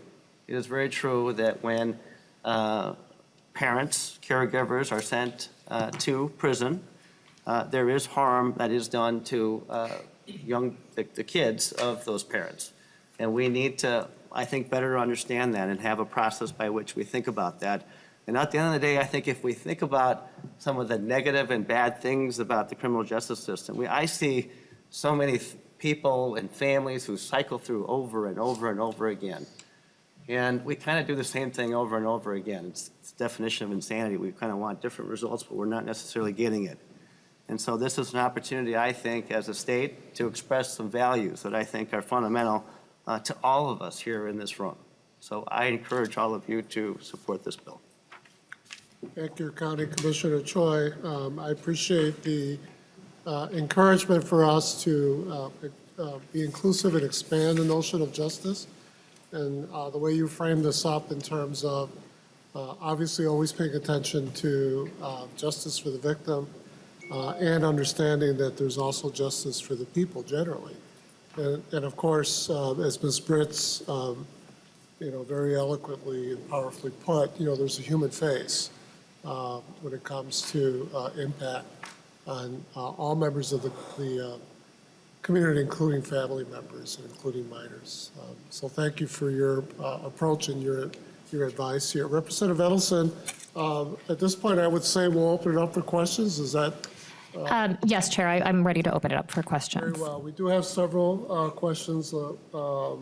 It is very true that when parents, caregivers are sent to prison, there is harm that is done to the kids of those parents. And we need to, I think, better understand that and have a process by which we think about that. And at the end of the day, I think if we think about some of the negative and bad things about the criminal justice system, I see so many people and families who cycle through over and over and over again. And we kind of do the same thing over and over again. It's the definition of insanity. We kind of want different results, but we're not necessarily getting it. And so this is an opportunity, I think, as a state to express some values that I think are fundamental to all of us here in this room. So I encourage all of you to support this bill. Thank you, County Commissioner Choi. I appreciate the encouragement for us to be inclusive and expand the notion of justice. And the way you frame this up in terms of obviously always paying attention to justice for the victim and understanding that there's also justice for the people generally. And of course, as Ms. Britz, very eloquently and powerfully put, there's a human face when it comes to impact on all members of the community, including family members and including minors. So thank you for your approach and your advice here. Representative Edelson, at this point, I would say we'll open it up for questions. Is that? Yes, Chair, I'm ready to open it up for questions. Very well. We do have several questions from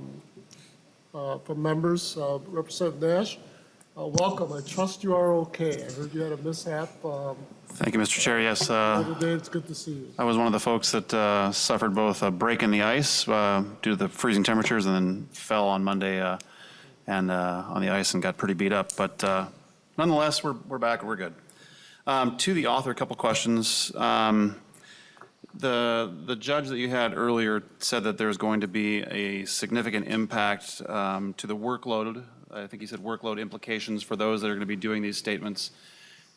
members. Representative Nash, welcome. I trust you are okay. I heard you had a mishap. Thank you, Mr. Chair. Yes, Today, it's good to see you. I was one of the folks that suffered both a break in the ice due to the freezing temperatures and then fell on Monday and on the ice and got pretty beat up. But nonetheless, we're back and we're good. To the author, a couple questions. The judge that you had earlier said that there's going to be a significant impact to the workload. I think he said workload implications for those that are going to be doing these statements.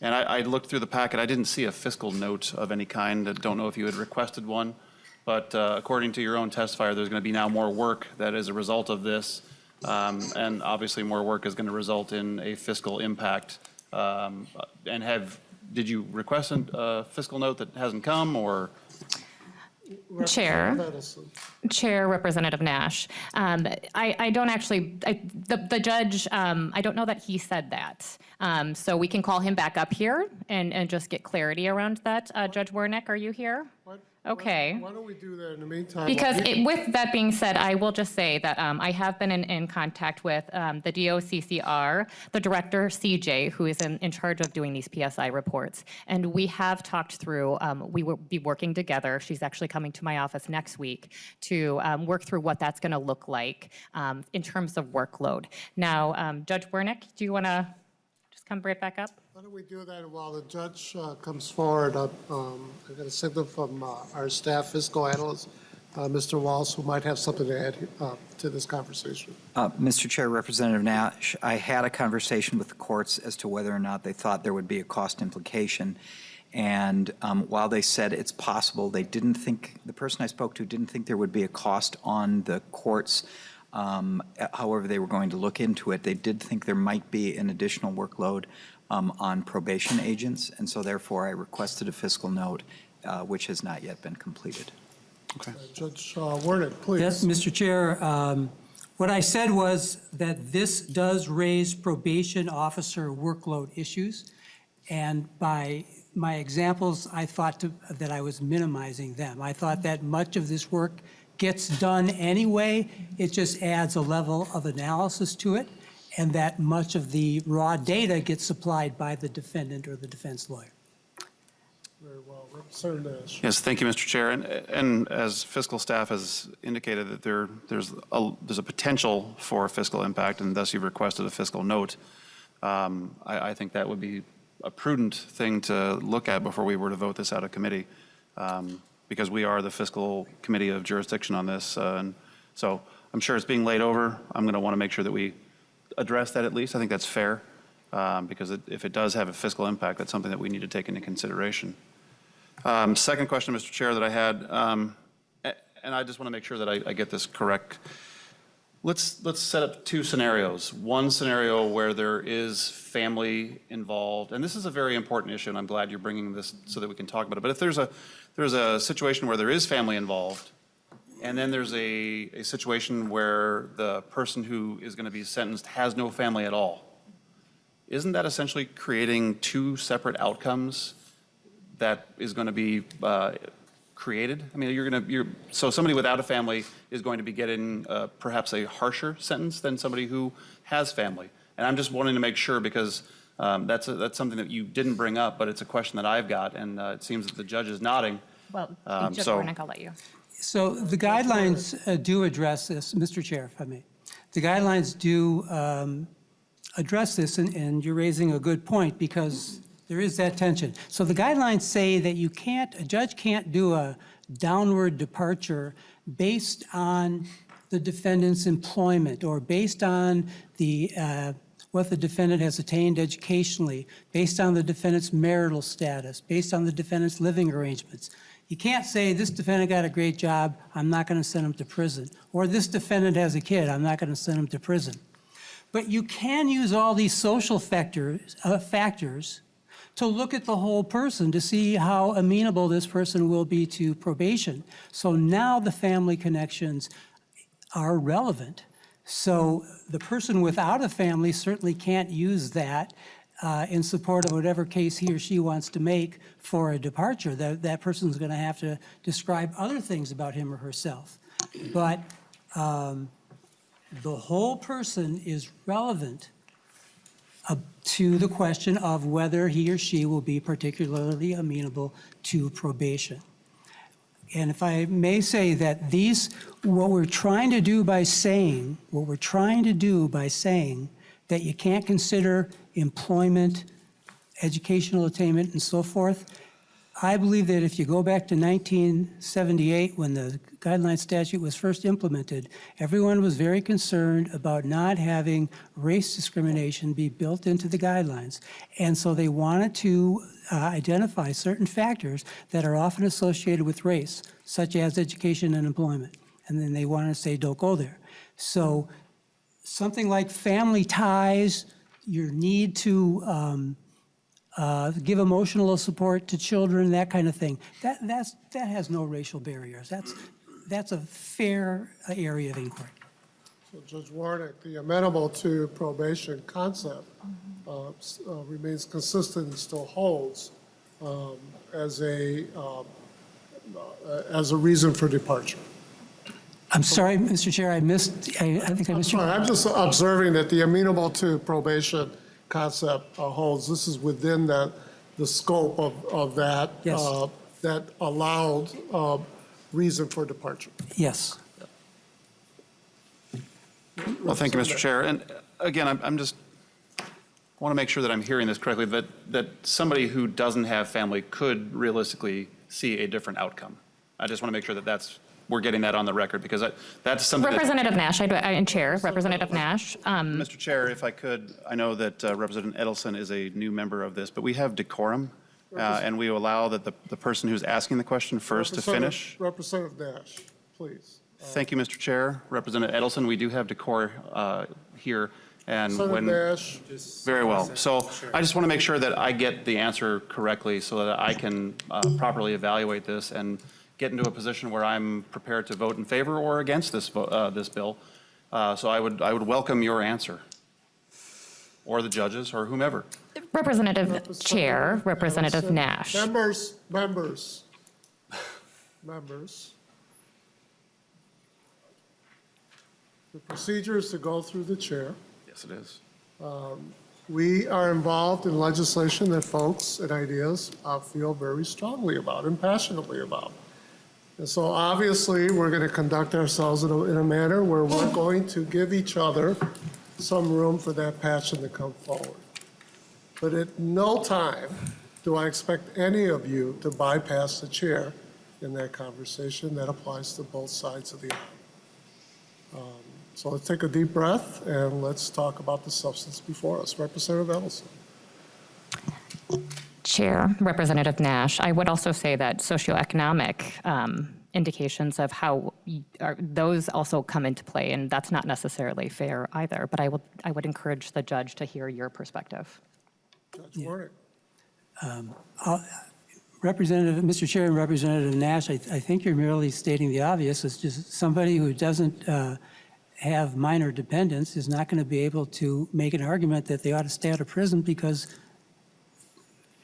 And I looked through the packet. I didn't see a fiscal note of any kind. I don't know if you had requested one. But according to your own testifier, there's going to be now more work that is a result of this. And obviously more work is going to result in a fiscal impact. Did you request a fiscal note that hasn't come, or? Chair. Edelson. Chair, Representative Nash. I don't actually, the judge, I don't know that he said that. So we can call him back up here and just get clarity around that. Judge Wernick, are you here? Okay. Why don't we do that in the meantime? Because with that being said, I will just say that I have been in contact with the DOCCR, the director, CJ, who is in charge of doing these PSI reports. And we have talked through, we will be working together. She's actually coming to my office next week to work through what that's going to look like in terms of workload. Now, Judge Wernick, do you want to just come right back up? Why don't we do that while the judge comes forward? I got a signal from our staff fiscal analyst, Mr. Walsh, who might have something to add to this conversation. Mr. Chair, Representative Nash, I had a conversation with the courts as to whether or not they thought there would be a cost implication. And while they said it's possible, they didn't think, the person I spoke to didn't think there would be a cost on the courts. However, they were going to look into it. They did think there might be an additional workload on probation agents, and so therefore I requested a fiscal note, which has not yet been completed. Okay. Judge Wernick, please. Yes, Mr. Chair. What I said was that this does raise probation officer workload issues, and by my examples, I thought that I was minimizing them. I thought that much of this work gets done anyway. It just adds a level of analysis to it, and that much of the raw data gets supplied by the defendant or the defense lawyer. Very well. Representative Nash. Yes, thank you, Mr. Chair. And as fiscal staff has indicated that there's a potential for fiscal impact, and thus you've requested a fiscal note. I think that would be a prudent thing to look at before we were to vote this out of committee, because we are the fiscal committee of jurisdiction on this. And so I'm sure it's being laid over. I'm going to want to make sure that we address that at least. I think that's fair, because if it does have a fiscal impact, that's something that we need to take into consideration. Second question, Mr. Chair, that I had, and I just want to make sure that I get this correct. Let's set up two scenarios. One scenario where there is family involved, and this is a very important issue, and I'm glad you're bringing this so that we can talk about it. But if there's a situation where there is family involved, and then there's a situation where the person who is going to be sentenced has no family at all, isn't that essentially creating two separate outcomes that is going to be created? I mean, so somebody without a family is going to be getting perhaps a harsher sentence than somebody who has family. And I'm just wanting to make sure, because that's something that you didn't bring up, but it's a question that I've got, and it seems that the judge is nodding. Well, Judge so- Warnick, I'll let you. So the guidelines do address this, Mr. Chair, if I may. The guidelines do address this, and you're raising a good point, because there is that tension. So the guidelines say that a judge can't do a downward departure based on the defendant's employment, or based on what the defendant has attained educationally, based on the defendant's marital status, based on the defendant's living arrangements. You can't say, this defendant got a great job, I'm not going to send him to prison. Or this defendant has a kid, I'm not going to send him to prison. But you can use all these social factors to look at the whole person to see how amenable this person will be to probation. So now the family connections are relevant. So the person without a family certainly can't use that in support of whatever case he or she wants to make for a departure. That person's going to have to describe other things about him or herself. But the whole person is relevant to the question of whether he or she will be particularly amenable to probation. And if I may say that what we're trying to do by saying that you can't consider employment, educational attainment, and so forth, I believe that if you go back to 1978, when the guideline statute was first implemented, everyone was very concerned about not having race discrimination be built into the guidelines. And so they wanted to identify certain factors that are often associated with race, such as education and employment. And then they wanted to say, don't go there. So something like family ties, your need to give emotional support to children, that kind of thing. That has no racial barriers. That's a fair area of inquiry. So Judge Warnick, the amenable to probation concept remains consistent and still holds as a reason for departure. I'm sorry, Mr. Chair, I think I missed you. I'm just observing that the amenable to probation concept holds. This is within the scope of that, Yes. that allowed reason for departure. Yes. Well, thank you, Mr. Chair. And again, I'm just, I want to make sure that I'm hearing this correctly, that somebody who doesn't have family could realistically see a different outcome. I just want to make sure that we're getting that on the record, because that's something Representative Nash, and Chair, Representative Nash. Mr. Chair, if I could, I know that Representative Edelson is a new member of this, but we have decorum, and we allow that the person who's asking the question first to finish. Representative Nash, please. Thank you, Mr. Chair. Representative Edelson, we do have decorum here, and Senator Nash. Very well. So I just want to make sure that I get the answer correctly so that I can properly evaluate this and get into a position where I'm prepared to vote in favor or against this bill. So I would welcome your answer, or the judges, or whomever. Representative Chair, Representative Nash. Members. The procedure is to go through the chair. Yes, it is. we are involved in legislation that folks and ideas feel very strongly about and passionately about. And so obviously, we're going to conduct ourselves in a manner where we're going to give each other some room for that passion to come forward. But at no time do I expect any of you to bypass the chair in that conversation. That applies to both sides of the aisle. So let's take a deep breath and let's talk about the substance before us. Representative Edelson. Chair, Representative Nash, I would also say that socioeconomic indications of how those also come into play, and that's not necessarily fair either. But I would encourage the judge to hear your perspective. Judge Warnick. Mr. Chair and Representative Nash, I think you're merely stating the obvious. It's just somebody who doesn't have minor dependents is not going to be able to make an argument that they ought to stay out of prison because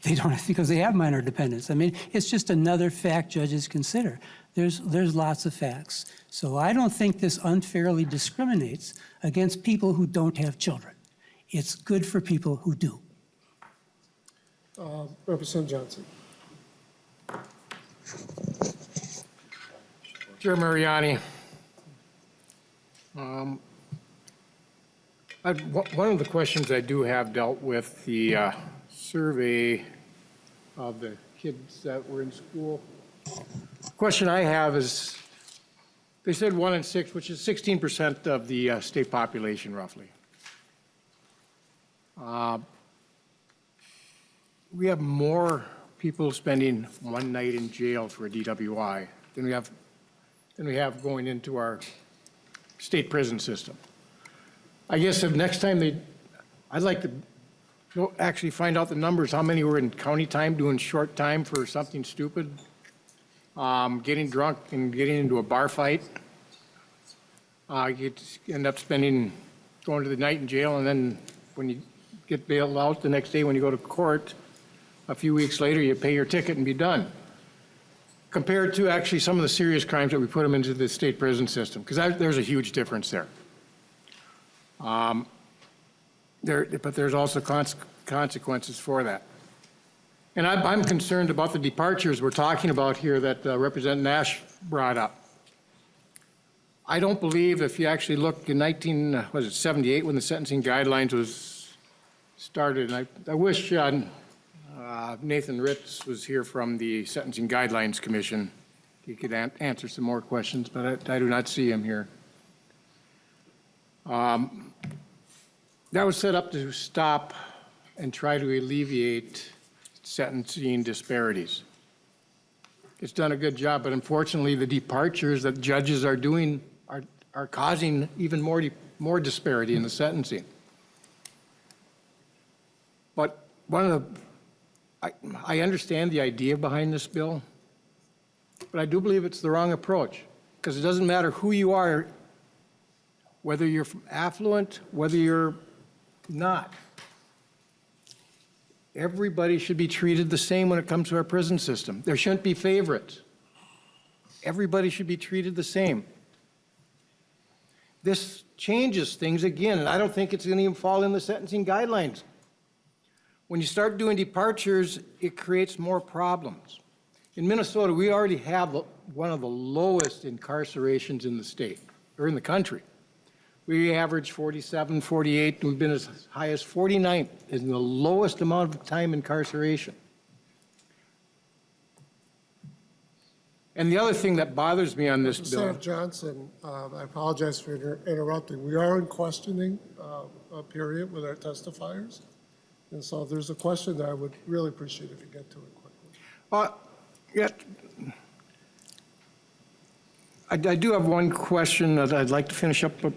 they have minor dependents. I mean, it's just another fact judges consider. There's lots of facts. So I don't think this unfairly discriminates against people who don't have children. It's good for people who do. Representative Johnson. Chair Mariani, one of the questions I do have dealt with the survey of the kids that were in school. The question I have is, they said 1 in 6, which is 16% of the state population, roughly. We have more people spending one night in jail for a DWI than we have going into our state prison system. I guess if next time I'd like to actually find out the numbers, how many were in county time doing short time for something stupid, getting drunk and getting into a bar fight. You end up going to the night in jail, and then when you get bailed out the next day when you go to court, a few weeks later, you pay your ticket and be done. Compared to actually some of the serious crimes that we put them into the state prison system, because there's a huge difference there. But there's also consequences for that. And I'm concerned about the departures we're talking about here that Representative Nash brought up. I don't believe if you actually look in 1978 when the sentencing guidelines was started, and I wish Nathan Ritz was here from the Sentencing Guidelines Commission. He could answer some more questions, but I do not see him here. That was set up to stop and try to alleviate sentencing disparities. It's done a good job, but unfortunately, the departures that judges are doing are causing even more disparity in the sentencing. But I understand the idea behind this bill, but I do believe it's the wrong approach, because it doesn't matter who you are, whether you're affluent, whether you're not. Everybody should be treated the same when it comes to our prison system. There shouldn't be favorites. Everybody should be treated the same. This changes things again, and I don't think it's going to even fall in the sentencing guidelines. When you start doing departures, it creates more problems. In Minnesota, we already have one of the lowest incarcerations in the state, or in the country. We average 47, 48, we've been as high as 49 in the lowest amount of time incarceration. And the other thing that bothers me on this bill. Representative Johnson, I apologize for interrupting. We are in questioning a period with our testifiers. And so if there's a question that I would really appreciate if you get to it quickly. I do have one question that I'd like to finish up with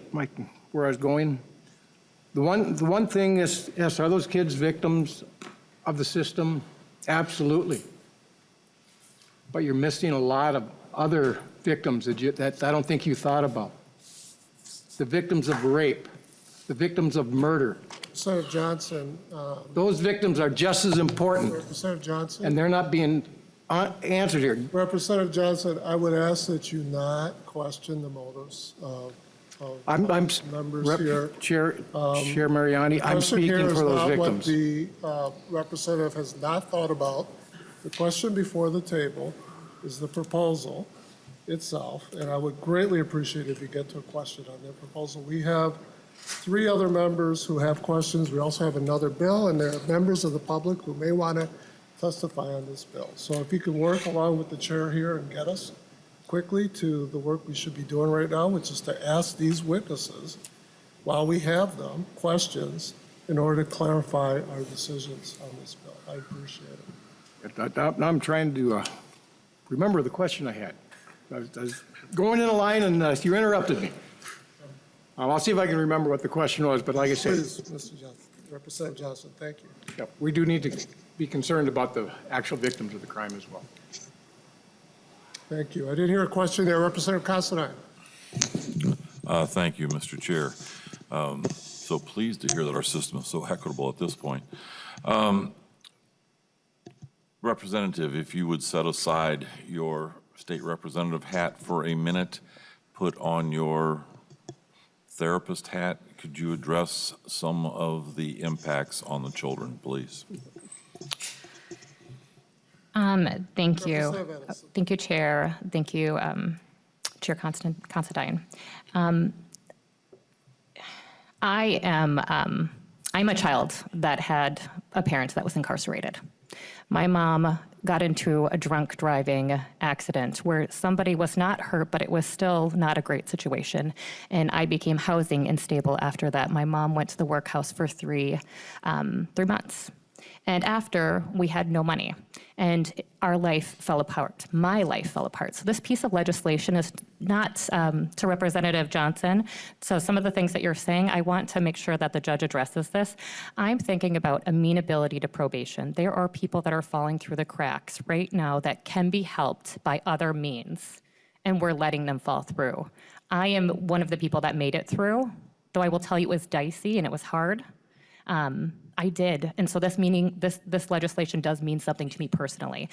where I was going. The one thing is, yes, are those kids victims of the system? Absolutely. But you're missing a lot of other victims that I don't think you thought about. The victims of rape, the victims of murder. Representative Johnson. Those victims are just as important, Representative Johnson. and they're not being answered here. Representative Johnson, I would ask that you not question the motives of I'm, members here. Chair Mariani, I'm Question here speaking is for those not what victims. the representative has not thought about. The question before the table is the proposal itself, and I would greatly appreciate if you get to a question on that proposal. We have 3 other members who have questions. We also have another bill, and there are members of the public who may want to testify on this bill. So if you can work along with the chair here and get us quickly to the work we should be doing right now, which is to ask these witnesses, while we have them, questions in order to clarify our decisions on this bill. I appreciate it. Now I'm trying to remember the question I had. I was going in a line and you interrupted me. I'll see if I can remember what the question was, but like I said, Please, Mr. Johnson, Representative Johnson, thank you. yep, we do need to be concerned about the actual victims of the crime as well. Thank you. I didn't hear a question there. Representative Considine. Thank you, Mr. Chair. So pleased to hear that our system is so equitable at this point. Representative, if you would set aside your state representative hat for a minute, put on your therapist hat, could you address some of the impacts on the children, please? Thank you. Representative Edelson. Thank you, Chair. Thank you, Chair Considine. I'm a child that had a parent that was incarcerated. My mom got into a drunk driving accident where somebody was not hurt, but it was still not a great situation. And I became housing unstable after that. My mom went to the workhouse for 3 months. And after, we had no money, and our life fell apart. My life fell apart. So this piece of legislation is not to Representative Johnson. So some of the things that you're saying, I want to make sure that the judge addresses this. I'm thinking about amenability to probation. There are people that are falling through the cracks right now that can be helped by other means, and we're letting them fall through. I am one of the people that made it through, though I will tell you it was dicey and it was hard. I did, and so this legislation does mean something to me personally.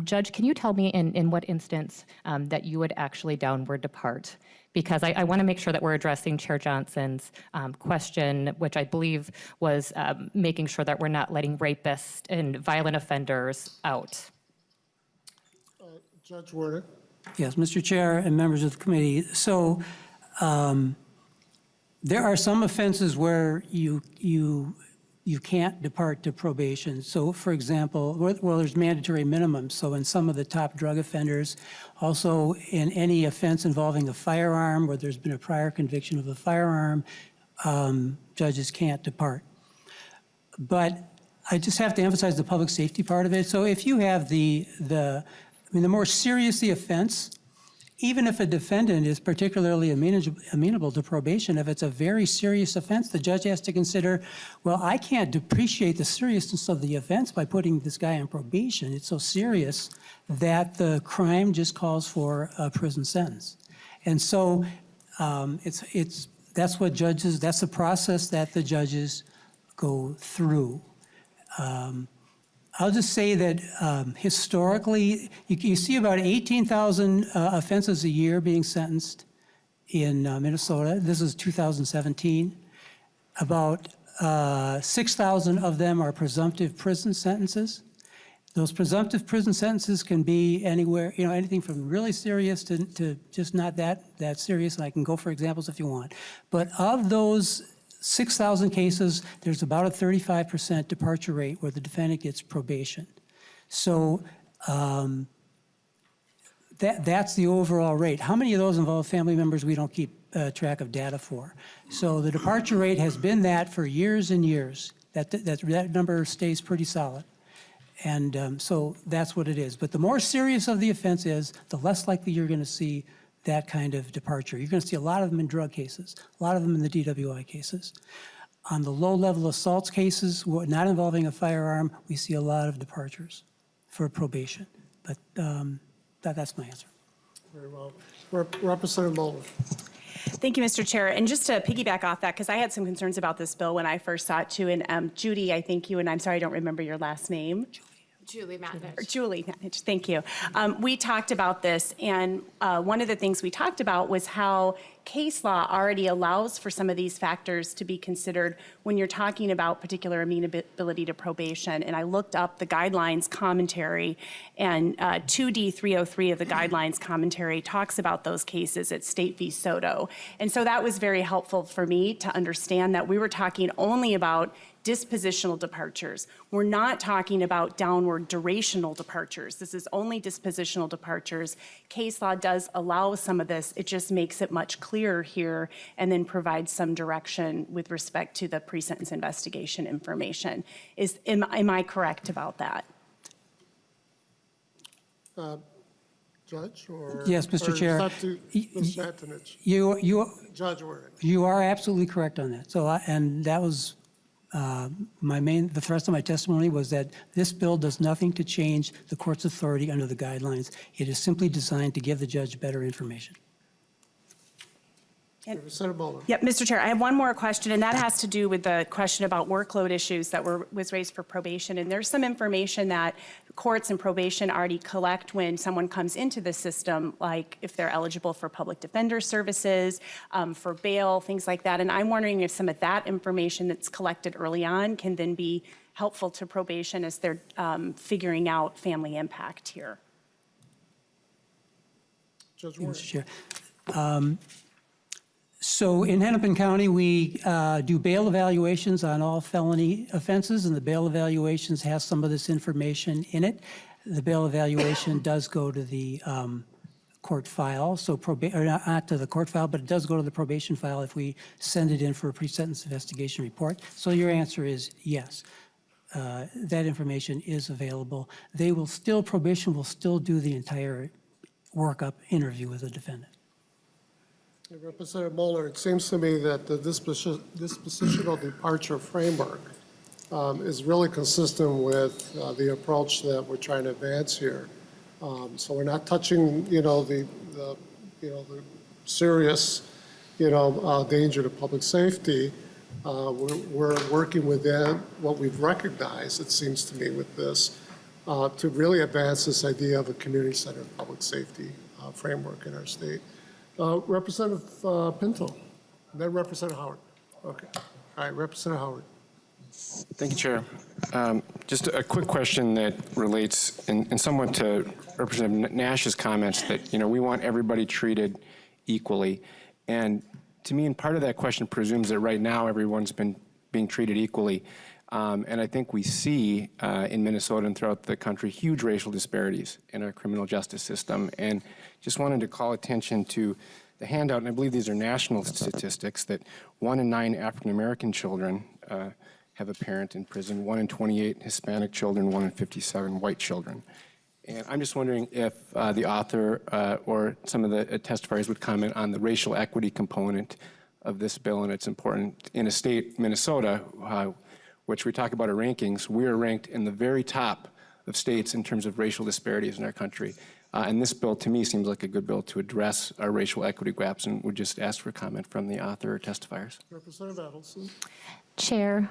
Judge, can you tell me in what instance that you would actually downward depart? Because I want to make sure that we're addressing Chair Johnson's question, which I believe was making sure that we're not letting rapists and violent offenders out. Judge Wernick. Yes, Mr. Chair and members of the committee. So there are some offenses where you can't depart to probation. So, for example, well, there's mandatory minimums. So in some of the top drug offenders, also in any offense involving a firearm where there's been a prior conviction of a firearm, judges can't depart. But I just have to emphasize the public safety part of it. So if you have the more serious the offense, even if a defendant is particularly amenable to probation, if it's a very serious offense, the judge has to consider, well, I can't depreciate the seriousness of the offense by putting this guy on probation. It's so serious that the crime just calls for a prison sentence. And so that's the process that the judges go through. I'll just say that historically, you see about 18,000 offenses a year being sentenced in Minnesota. This is 2017. About 6,000 of them are presumptive prison sentences. Those presumptive prison sentences can be anywhere, anything from really serious to just not that serious. And I can go for examples if you want. But of those 6,000 cases, there's about a 35% departure rate where the defendant gets probation. So that's the overall rate. How many of those involve family members we don't keep track of data for? So the departure rate has been that for years and years. That number stays pretty solid. And so that's what it is. But the more serious of the offense is, the less likely you're going to see that kind of departure. You're going to see a lot of them in drug cases, a lot of them in the DWI cases. On the low-level assaults cases, not involving a firearm, we see a lot of departures for probation. But that's my answer. Very well. Representative Mulder. Thank you, Mr. Chair. And just to piggyback off that, because I had some concerns about this bill when I first saw it too. And Judy, I think you, and I'm sorry, I don't remember your last name. Julie Matnich. Julie Matnich, thank you. We talked about this, and one of the things we talked about was how case law already allows for some of these factors to be considered when you're talking about particular amenability to probation. And I looked up the guidelines commentary, and 2D303 of the guidelines commentary talks about those cases at State v. Soto. And so that was very helpful for me to understand that we were talking only about dispositional departures. We're not talking about downward durational departures. This is only dispositional departures. Case law does allow some of this. It just makes it much clearer here and then provides some direction with respect to the pre-sentence investigation information. Am I correct about that? Judge, or? Yes, Mr. or is Chair. that to Mr. Antonich? Judge Waring. You are absolutely correct on that. So, and that was the thrust of my testimony was that this bill does nothing to change the court's authority under the guidelines. It is simply designed to give the judge better information. Senator Muller. Yep, Mr. Chair, I have one more question, and that has to do with the question about workload issues that was raised for probation. And there's some information that courts and probation already collect when someone comes into the system, like if they're eligible for public defender services, for bail, things like that. And I'm wondering if some of that information that's collected early on can then be helpful to probation as they're figuring out family impact here. Judge Waring. Mr. Chair. So in Hennepin County, we do bail evaluations on all felony offenses, and the bail evaluations has some of this information in it. The bail evaluation does go to the court file, so or not to the court file, but it does go to the probation file if we send it in for a pre-sentence investigation report. So your answer is yes. That information is available. Probation will still do the entire workup interview with the defendant. Representative Muller, it seems to me that the dispositional departure framework is really consistent with the approach that we're trying to advance here. So we're not touching, the serious, danger to public safety. We're working within what we've recognized, it seems to me, with this to really advance this idea of a community-centered public safety framework in our state. Representative Pinto, and then Representative Howard. Okay. All right, Representative Howard. Thank you, Chair. Just a quick question that relates in somewhat to Representative Nash's comments that, we want everybody treated equally. And to me, and part of that question presumes that right now everyone's been being treated equally. And I think we see in Minnesota and throughout the country huge racial disparities in our criminal justice system. And just wanted to call attention to the handout, and I believe these are national statistics, that 1 in 9 African-American children have a parent in prison, 1 in 28 Hispanic children, 1 in 57 white children. And I'm just wondering if the author or some of the testifiers would comment on the racial equity component of this bill and its importance in a state, Minnesota, which we talk about our rankings. We are ranked in the very top of states in terms of racial disparities in our country. And this bill, to me, seems like a good bill to address our racial equity gaps, and would just ask for a comment from the author or testifiers. Representative Edelson. Chair,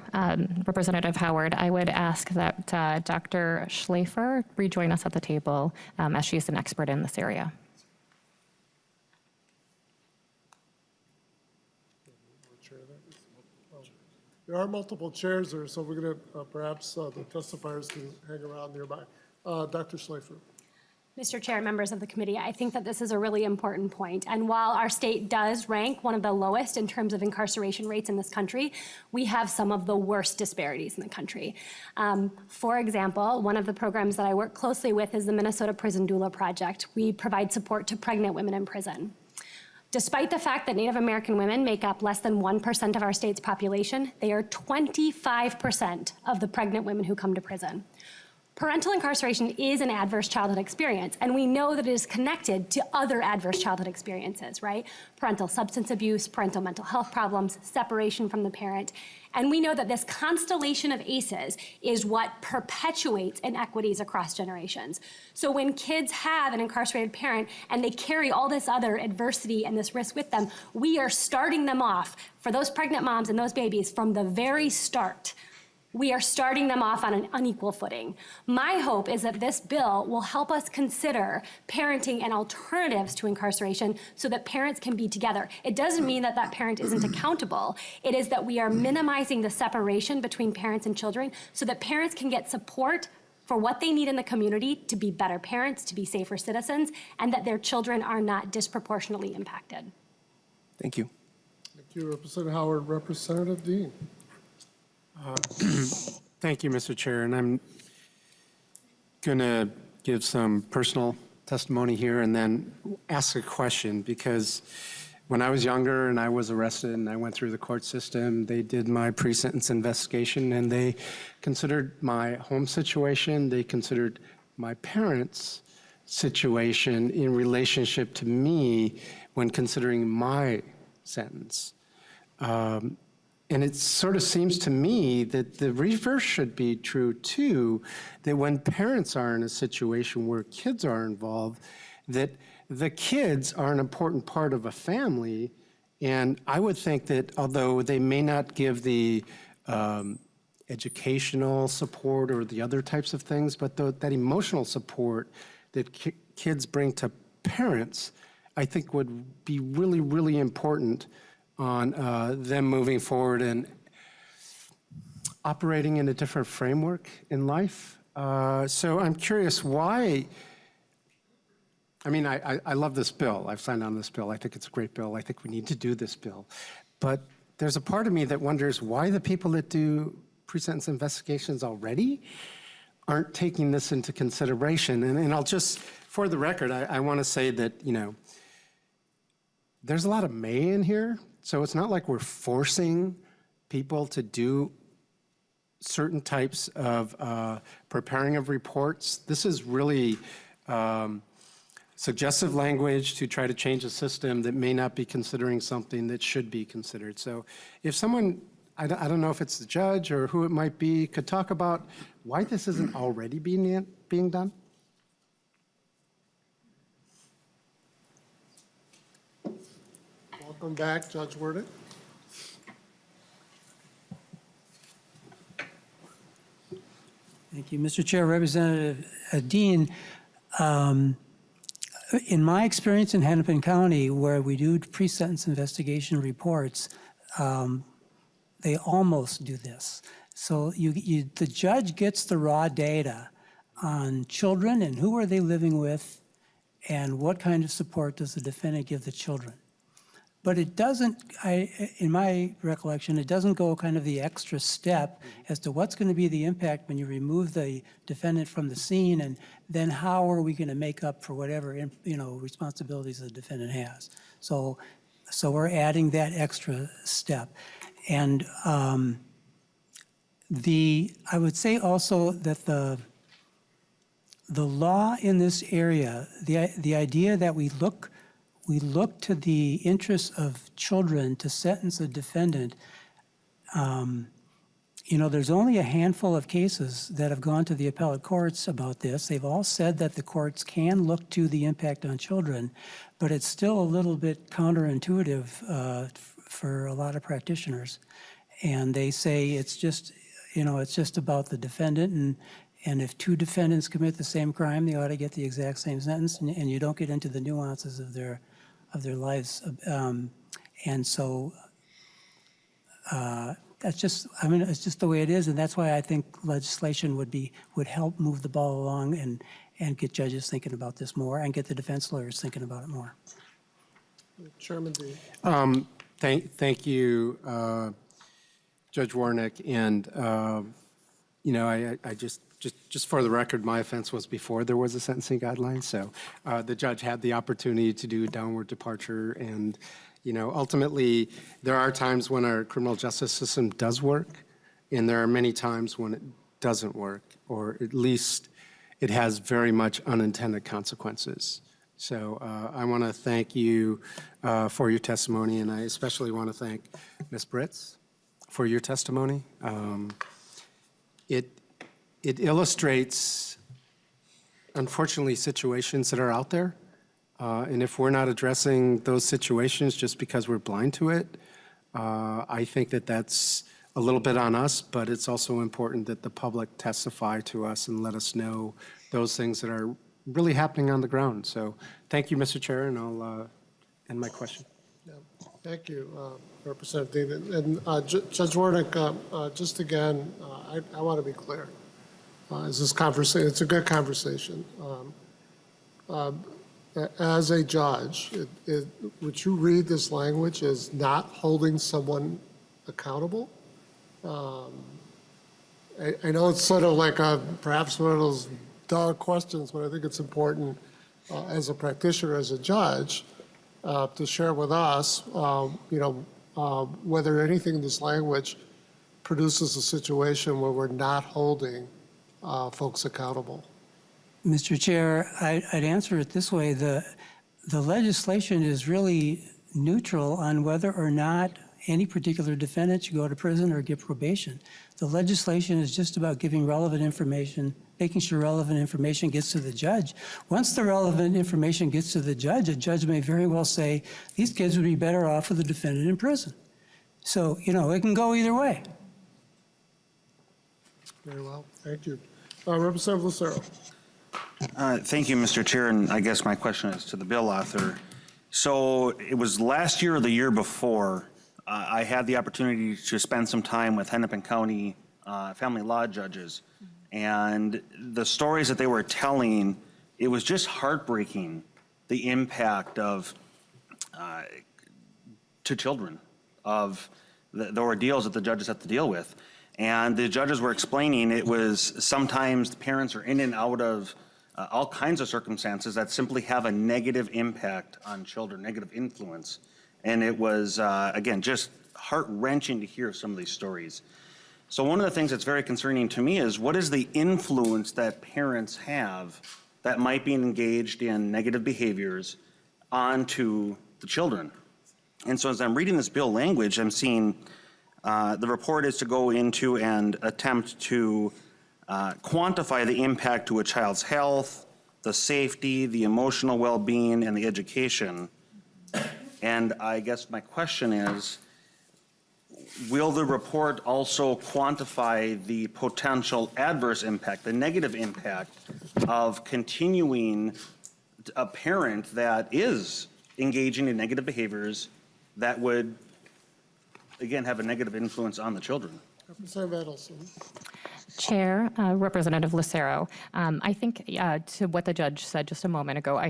Representative Howard, I would ask that Dr. Schlafer rejoin us at the table as she is an expert in this area. There are multiple chairs there, so we're going to perhaps the testifiers can hang around nearby. Dr. Schlafer. Mr. Chair, members of the committee, I think that this is a really important point. And while our state does rank one of the lowest in terms of incarceration rates in this country, we have some of the worst disparities in the country. For example, one of the programs that I work closely with is the Minnesota Prison Doula Project. We provide support to pregnant women in prison. Despite the fact that Native American women make up less than 1% of our state's population, they are 25% of the pregnant women who come to prison. Parental incarceration is an adverse childhood experience, and we know that it is connected to other adverse childhood experiences, right? Parental substance abuse, parental mental health problems, separation from the parent. And we know that this constellation of ACEs is what perpetuates inequities across generations. So when kids have an incarcerated parent and they carry all this other adversity and this risk with them, we are starting them off, for those pregnant moms and those babies, from the very start, We are starting them off on an unequal footing. My hope is that this bill will help us consider parenting and alternatives to incarceration so that parents can be together. It doesn't mean that that parent isn't accountable. It is that we are minimizing the separation between parents and children so that parents can get support for what they need in the community to be better parents, to be safer citizens, and that their children are not disproportionately impacted. Thank you. Thank you, Representative Howard. Representative Dean. Thank you, Mr. Chair, and I'm going to give some personal testimony here and then ask a question, because when I was younger and I was arrested and I went through the court system, they did my pre-sentence investigation and they considered my home situation, they considered my parents' situation in relationship to me when considering my sentence. And it sort of seems to me that the reverse should be true too, that when parents are in a situation where kids are involved, that the kids are an important part of a family. And I would think that although they may not give the educational support or the other types of things, but that emotional support that kids bring to parents, I think would be really, really important on them moving forward and operating in a different framework in life. So I'm curious why, I mean, I love this bill. I've signed on this bill. I think it's a great bill. I think we need to do this bill. But there's a part of me that wonders why the people that do pre-sentence investigations already aren't taking this into consideration. And I'll just, for the record, I want to say that, you know, there's a lot of may in here. So it's not like we're forcing people to do certain types of preparing of reports. This is really suggestive language to try to change a system that may not be considering something that should be considered. So if someone, I don't know if it's the judge or who it might be, could talk about why this isn't already being done? Welcome back, Judge Wernick. Thank you, Mr. Chair. Representative Dean, in my experience in Hennepin County, where we do pre-sentence investigation reports, they almost do this. So the judge gets the raw data on children and who are they living with and what kind of support does the defendant give the children. But it doesn't, in my recollection, it doesn't go kind of the extra step as to what's going to be the impact when you remove the defendant from the scene, and then how are we going to make up for whatever, you know, responsibilities the defendant has. So we're adding that extra step. And I would say also that the law in this area, the idea that we look to the interests of children to sentence a defendant. You know, there's only a handful of cases that have gone to the appellate courts about this. They've all said that the courts can look to the impact on children, but it's still a little bit counterintuitive for a lot of practitioners. And they say it's just, you know, it's just about the defendant, and if two defendants commit the same crime, they ought to get the exact same sentence, and you don't get into the nuances of their lives. And so that's just, I mean, it's just the way it is, and that's why I think legislation would help move the ball along and get judges thinking about this more and get the defense lawyers thinking about it more. Chairman Dean. Thank you, Judge Warnick. And, you know, I just for the record, my offense was before there was a sentencing guideline. So the judge had the opportunity to do downward departure. And, you know, ultimately, there are times when our criminal justice system does work, and there are many times when it doesn't work, or at least it has very much unintended consequences. So I want to thank you for your testimony, and I especially want to thank Ms. Britz for your testimony. It illustrates, unfortunately, situations that are out there. And if we're not addressing those situations just because we're blind to it, I think that that's a little bit on us, but it's also important that the public testify to us and let us know those things that are really happening on the ground. So thank you, Mr. Chair, and I'll end my question. Yeah. Thank you, Representative Dean. And Judge Warnick, just again, I want to be clear. Is this conversation, it's a good conversation. As a judge, would you read this language as not holding someone accountable? I know it's sort of like perhaps one of those dull questions, but I think it's important as a practitioner, as a judge, to share with us, whether anything in this language produces a situation where we're not holding folks accountable. Mr. Chair, I'd answer it this way. The legislation is really neutral on whether or not any particular defendant should go to prison or get probation. The legislation is just about giving relevant information, making sure relevant information gets to the judge. Once the relevant information gets to the judge, a judge may very well say, these kids would be better off with the defendant in prison. So, it can go either way. Very well, thank you. Representative Lucero. Thank you, Mr. Chair, and I guess my question is to the bill author. So it was last year or the year before, I had the opportunity to spend some time with Hennepin County family law judges, and the stories that they were telling, it was just heartbreaking, the impact of to children of the ordeals that the judges have to deal with. And the judges were explaining it was sometimes the parents are in and out of all kinds of circumstances that simply have a negative impact on children, negative influence. And it was, again, just heart-wrenching to hear some of these stories. So one of the things that's very concerning to me is what is the influence that parents have that might be engaged in negative behaviors onto the children? And so as I'm reading this bill language, I'm seeing the report is to go into and attempt to quantify the impact to a child's health, the safety, the emotional well-being, and the education. And I guess my question is, will the report also quantify the potential adverse impact, the negative impact of continuing a parent that is engaging in negative behaviors that would, again, have a negative influence on the children? Representative Edelson. Chair, Representative Lucero, I think to what the judge said just a moment ago,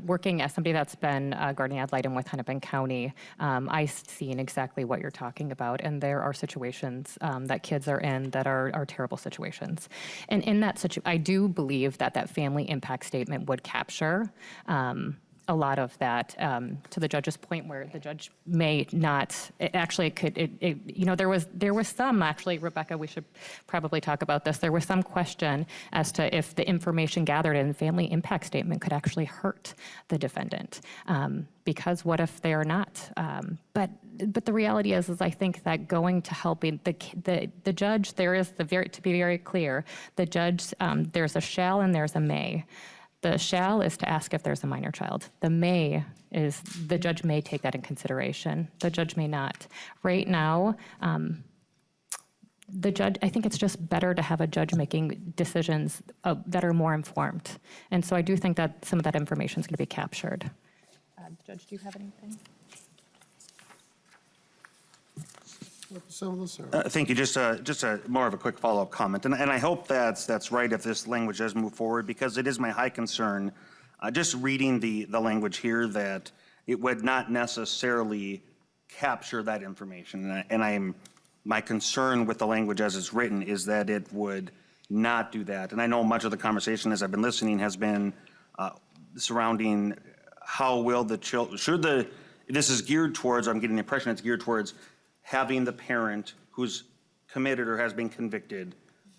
working as somebody that's been guardian ad litem with Hennepin County, I've seen exactly what you're talking about, and there are situations that kids are in that are terrible situations. And in that situation, I do believe that family impact statement would capture a lot of that, to the judge's point where the judge may not, there was some, actually, Rebecca, we should probably talk about this, there was some question as to if the information gathered in the family impact statement could actually hurt the defendant, because what if they are not? But the reality is I think that going to helping the judge, to be very clear, the judge, there's a shall and there's a may. The shall is to ask if there's a minor child. The may is the judge may take that in consideration. The judge may not. Right now, the judge, I think it's just better to have a judge making decisions that are more informed. And so I do think that some of that information is going to be captured. Judge, do you have anything? Representative Lucero. Thank you. Just a more of a quick follow-up comment, and I hope that's right if this language does move forward, because it is my high concern, just reading the language here, that it would not necessarily capture that information. And my concern with the language as it's written is that it would not do that. And I know much of the conversation as I've been listening has been surrounding how will the children, this is geared towards, I'm getting the impression it's geared towards having the parent who's committed or has been convicted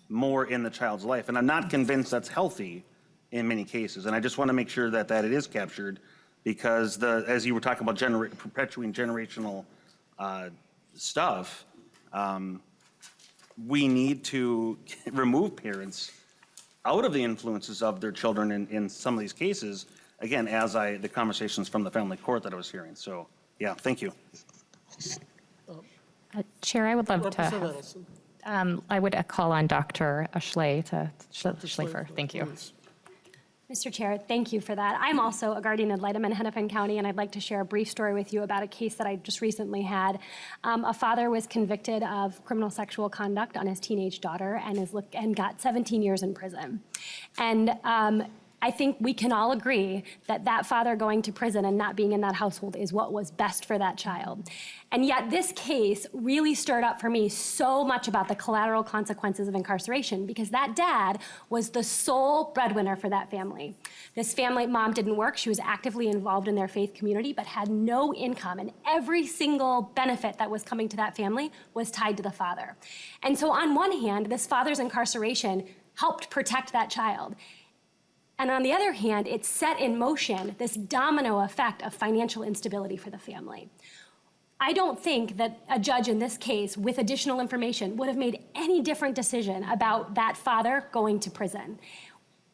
more in the child's life. And I'm not convinced that's healthy in many cases. And I just want to make sure that it is captured, because as you were talking about perpetuating generational stuff, we need to remove parents out of the influences of their children in some of these cases, again, as the conversations from the family court that I was hearing. So, yeah, thank you. Chair, I would love to, Representative Edelson. I would call on Dr. Schlafer. Thank you. Please. Mr. Chair, thank you for that. I'm also a guardian ad litem in Hennepin County, and I'd like to share a brief story with you about a case that I just recently had. A father was convicted of criminal sexual conduct on his teenage daughter and got 17 years in prison. And I think we can all agree that that father going to prison and not being in that household is what was best for that child. And yet this case really stirred up for me so much about the collateral consequences of incarceration, because that dad was the sole breadwinner for that family. This family, mom didn't work. She was actively involved in their faith community, but had no income. And every single benefit that was coming to that family was tied to the father. And so on one hand, this father's incarceration helped protect that child. And on the other hand, it set in motion this domino effect of financial instability for the family. I don't think that a judge in this case, with additional information, would have made any different decision about that father going to prison.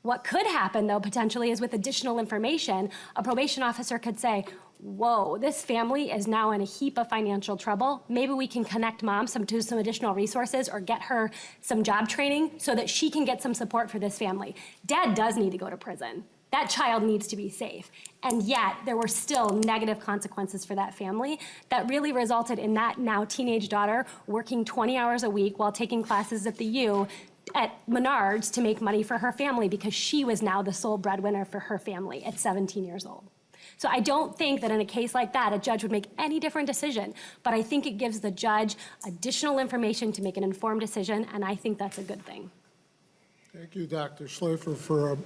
What could happen, though, potentially, is with additional information, a probation officer could say, whoa, this family is now in a heap of financial trouble. Maybe we can connect mom to some additional resources or get her some job training so that she can get some support for this family. Dad does need to go to prison. That child needs to be safe. And yet, there were still negative consequences for that family that really resulted in that now teenage daughter working 20 hours a week while taking classes at the U at Menards to make money for her family, because she was now the sole breadwinner for her family at 17 years old. So I don't think that in a case like that, a judge would make any different decision, but I think it gives the judge additional information to make an informed decision, and I think that's a good thing. Thank you, Dr. Schlafer, for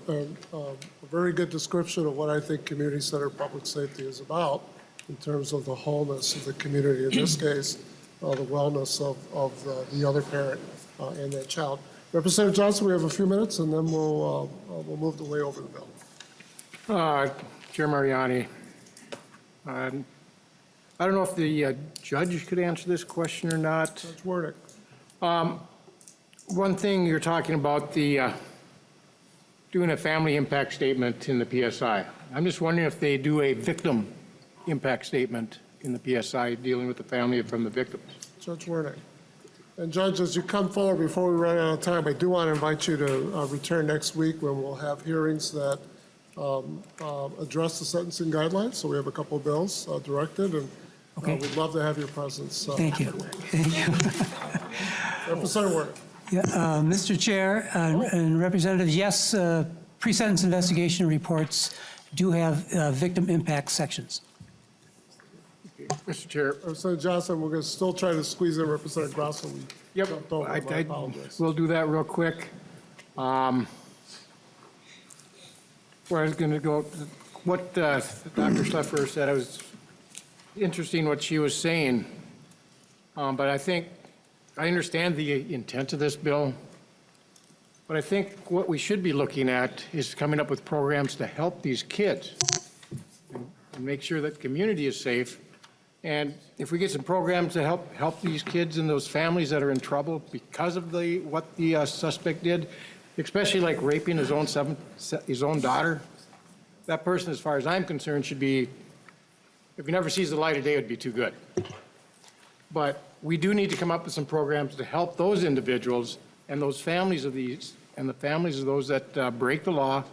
a very good description of what I think community center public safety is about in terms of the wholeness of the community, in this case, the wellness of the other parent and that child. Representative Johnson, we have a few minutes, and then we'll move the way over the bill. Chair Mariani, I don't know if the judge could answer this question or not. Judge Warnick. One thing you're talking about, the doing a family impact statement in the PSI. I'm just wondering if they do a victim impact statement in the PSI dealing with the family from the victims. Judge Warnick. And Judge, as you come forward, before we run out of time, I do want to invite you to return next week when we'll have hearings that address the sentencing guidelines. So we have a couple of bills directed, and we'd love to have your presence. Thank you. Thank you. Representative Warnick. Yeah, Mr. Chair and Representatives, yes, pre-sentence investigation reports do have victim impact sections. Mr. Chair. Representative Johnson, we're going to still try to squeeze in Representative Grasso. Yep, I apologize. We'll do that real quick. Where I was going to go, what Dr. Schlafer said, it was interesting what she was saying, but I think I understand the intent of this bill, but I think what we should be looking at is coming up with programs to help these kids and make sure that the community is safe. And if we get some programs to help these kids and those families that are in trouble because of what the suspect did, especially like raping his own daughter, that person, as far as I'm concerned, should be, if he never sees the light of day, it would be too good. But we do need to come up with some programs to help those individuals and those families of these, and the families of those that break the law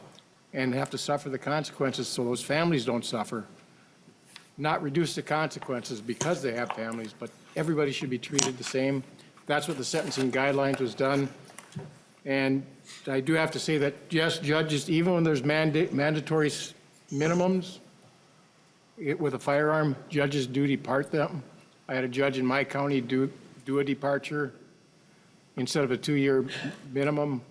and have to suffer the consequences so those families don't suffer. Not reduce the consequences because they have families, but everybody should be treated the same. That's what the sentencing guidelines was done. And I do have to say that, yes, judges, even when there's mandatory minimums with a firearm, judges do depart them. I had a judge in my county do a departure. Instead of a 2-year minimum,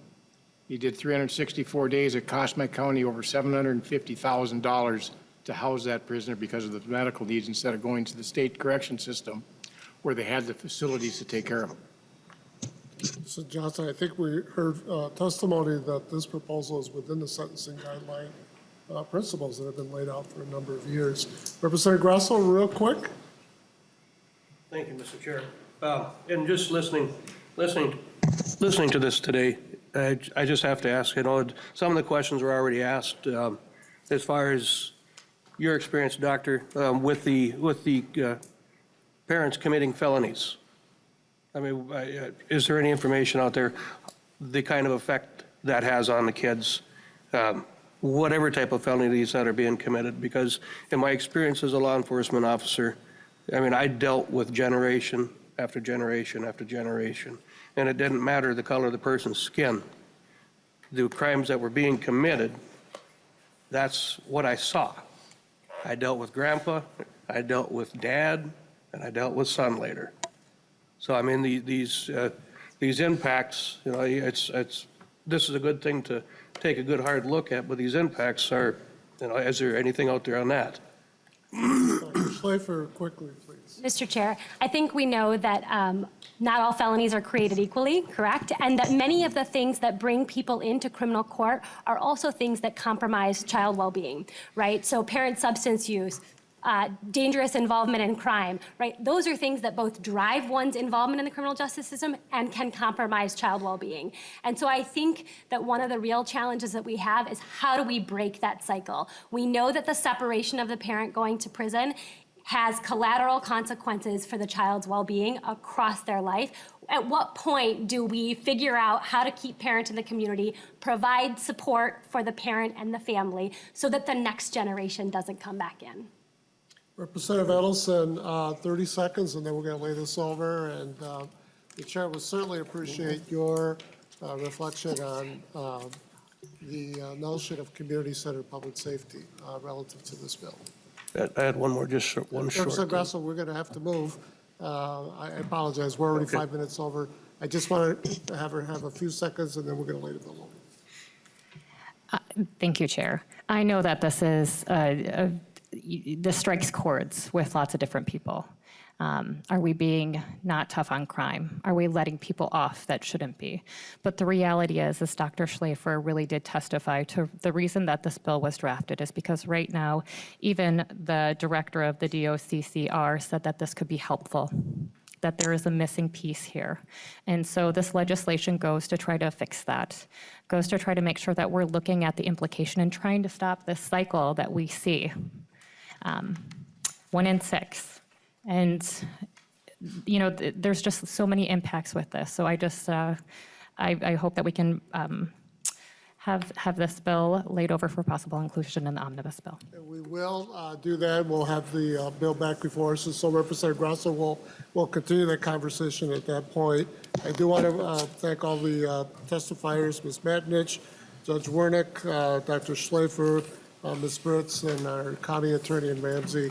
he did 364 days. It cost my county over $750,000 to house that prisoner because of the medical needs, instead of going to the state correction system where they had the facilities to take care of them. So Johnson, I think we heard testimony that this proposal is within the sentencing guideline principles that have been laid out for a number of years. Representative Grasso, real quick. Thank you, Mr. Chair. And just listening to this today, I just have to ask, some of the questions were already asked as far as your experience, Doctor, with the parents committing felonies. I mean, is there any information out there, the kind of effect that has on the kids, whatever type of felonies that are being committed? Because in my experience as a law enforcement officer, I mean, I dealt with generation after generation after generation, and it didn't matter the color of the person's skin. The crimes that were being committed, that's what I saw. I dealt with grandpa, I dealt with dad, and I dealt with son later. So I mean, these impacts, you know, this is a good thing to take a good hard look at, but these impacts are, you know, is there anything out there on that? Dr. Schleifer, quickly, please. Mr. Chair, I think we know that not all felonies are created equally, correct? And that many of the things that bring people into criminal court are also things that compromise child well-being, right? So parent substance use, dangerous involvement in crime, right? Those are things that both drive one's involvement in the criminal justice system and can compromise child well-being. And so I think that one of the real challenges that we have is how do we break that cycle? We know that the separation of the parent going to prison has collateral consequences for the child's well-being across their life. At what point do we figure out how to keep parents in the community, provide support for the parent and the family so that the next generation doesn't come back in? Representative Edelson, 30 seconds, and then we're going to lay this over. And the chair would certainly appreciate your reflection on the notion of community-centered public safety relative to this bill. I had one more, just one short. Representative Grasso, we're going to have to move. I apologize, we're already 5 minutes over. I just want to have her have a few seconds, and then we're going to lay the bill over. Thank you, Chair. I know that this is this strikes chords with lots of different people. Are we being not tough on crime? Are we letting people off that shouldn't be? But the reality is, as Dr. Schleifer really did testify to, the reason that this bill was drafted is because right now, even the director of the DOCCR said that this could be helpful, that there is a missing piece here. And so this legislation goes to try to fix that, goes to try to make sure that we're looking at the implication and trying to stop this cycle that we see. 1 in 6. And, you know, there's just so many impacts with this. So I just, I hope that we can have this bill laid over for possible inclusion in the omnibus bill. And we will do that. We'll have the bill back before us. And so Representative Grasso will continue that conversation at that point. I do want to thank all the testifiers, Ms. Matnich, Judge Wernick, Dr. Schleifer, Ms. Britz, and our county attorney in Ramsey,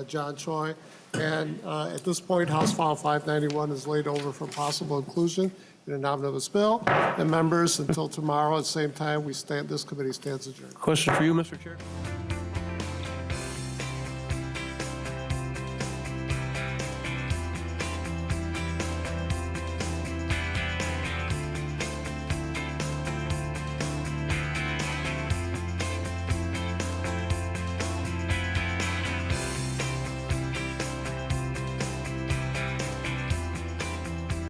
John Choi. And at this point, House File 591 is laid over for possible inclusion in an omnibus bill. And members, until tomorrow at the same time, this committee stands adjourned. Question for you, Mr. Chair?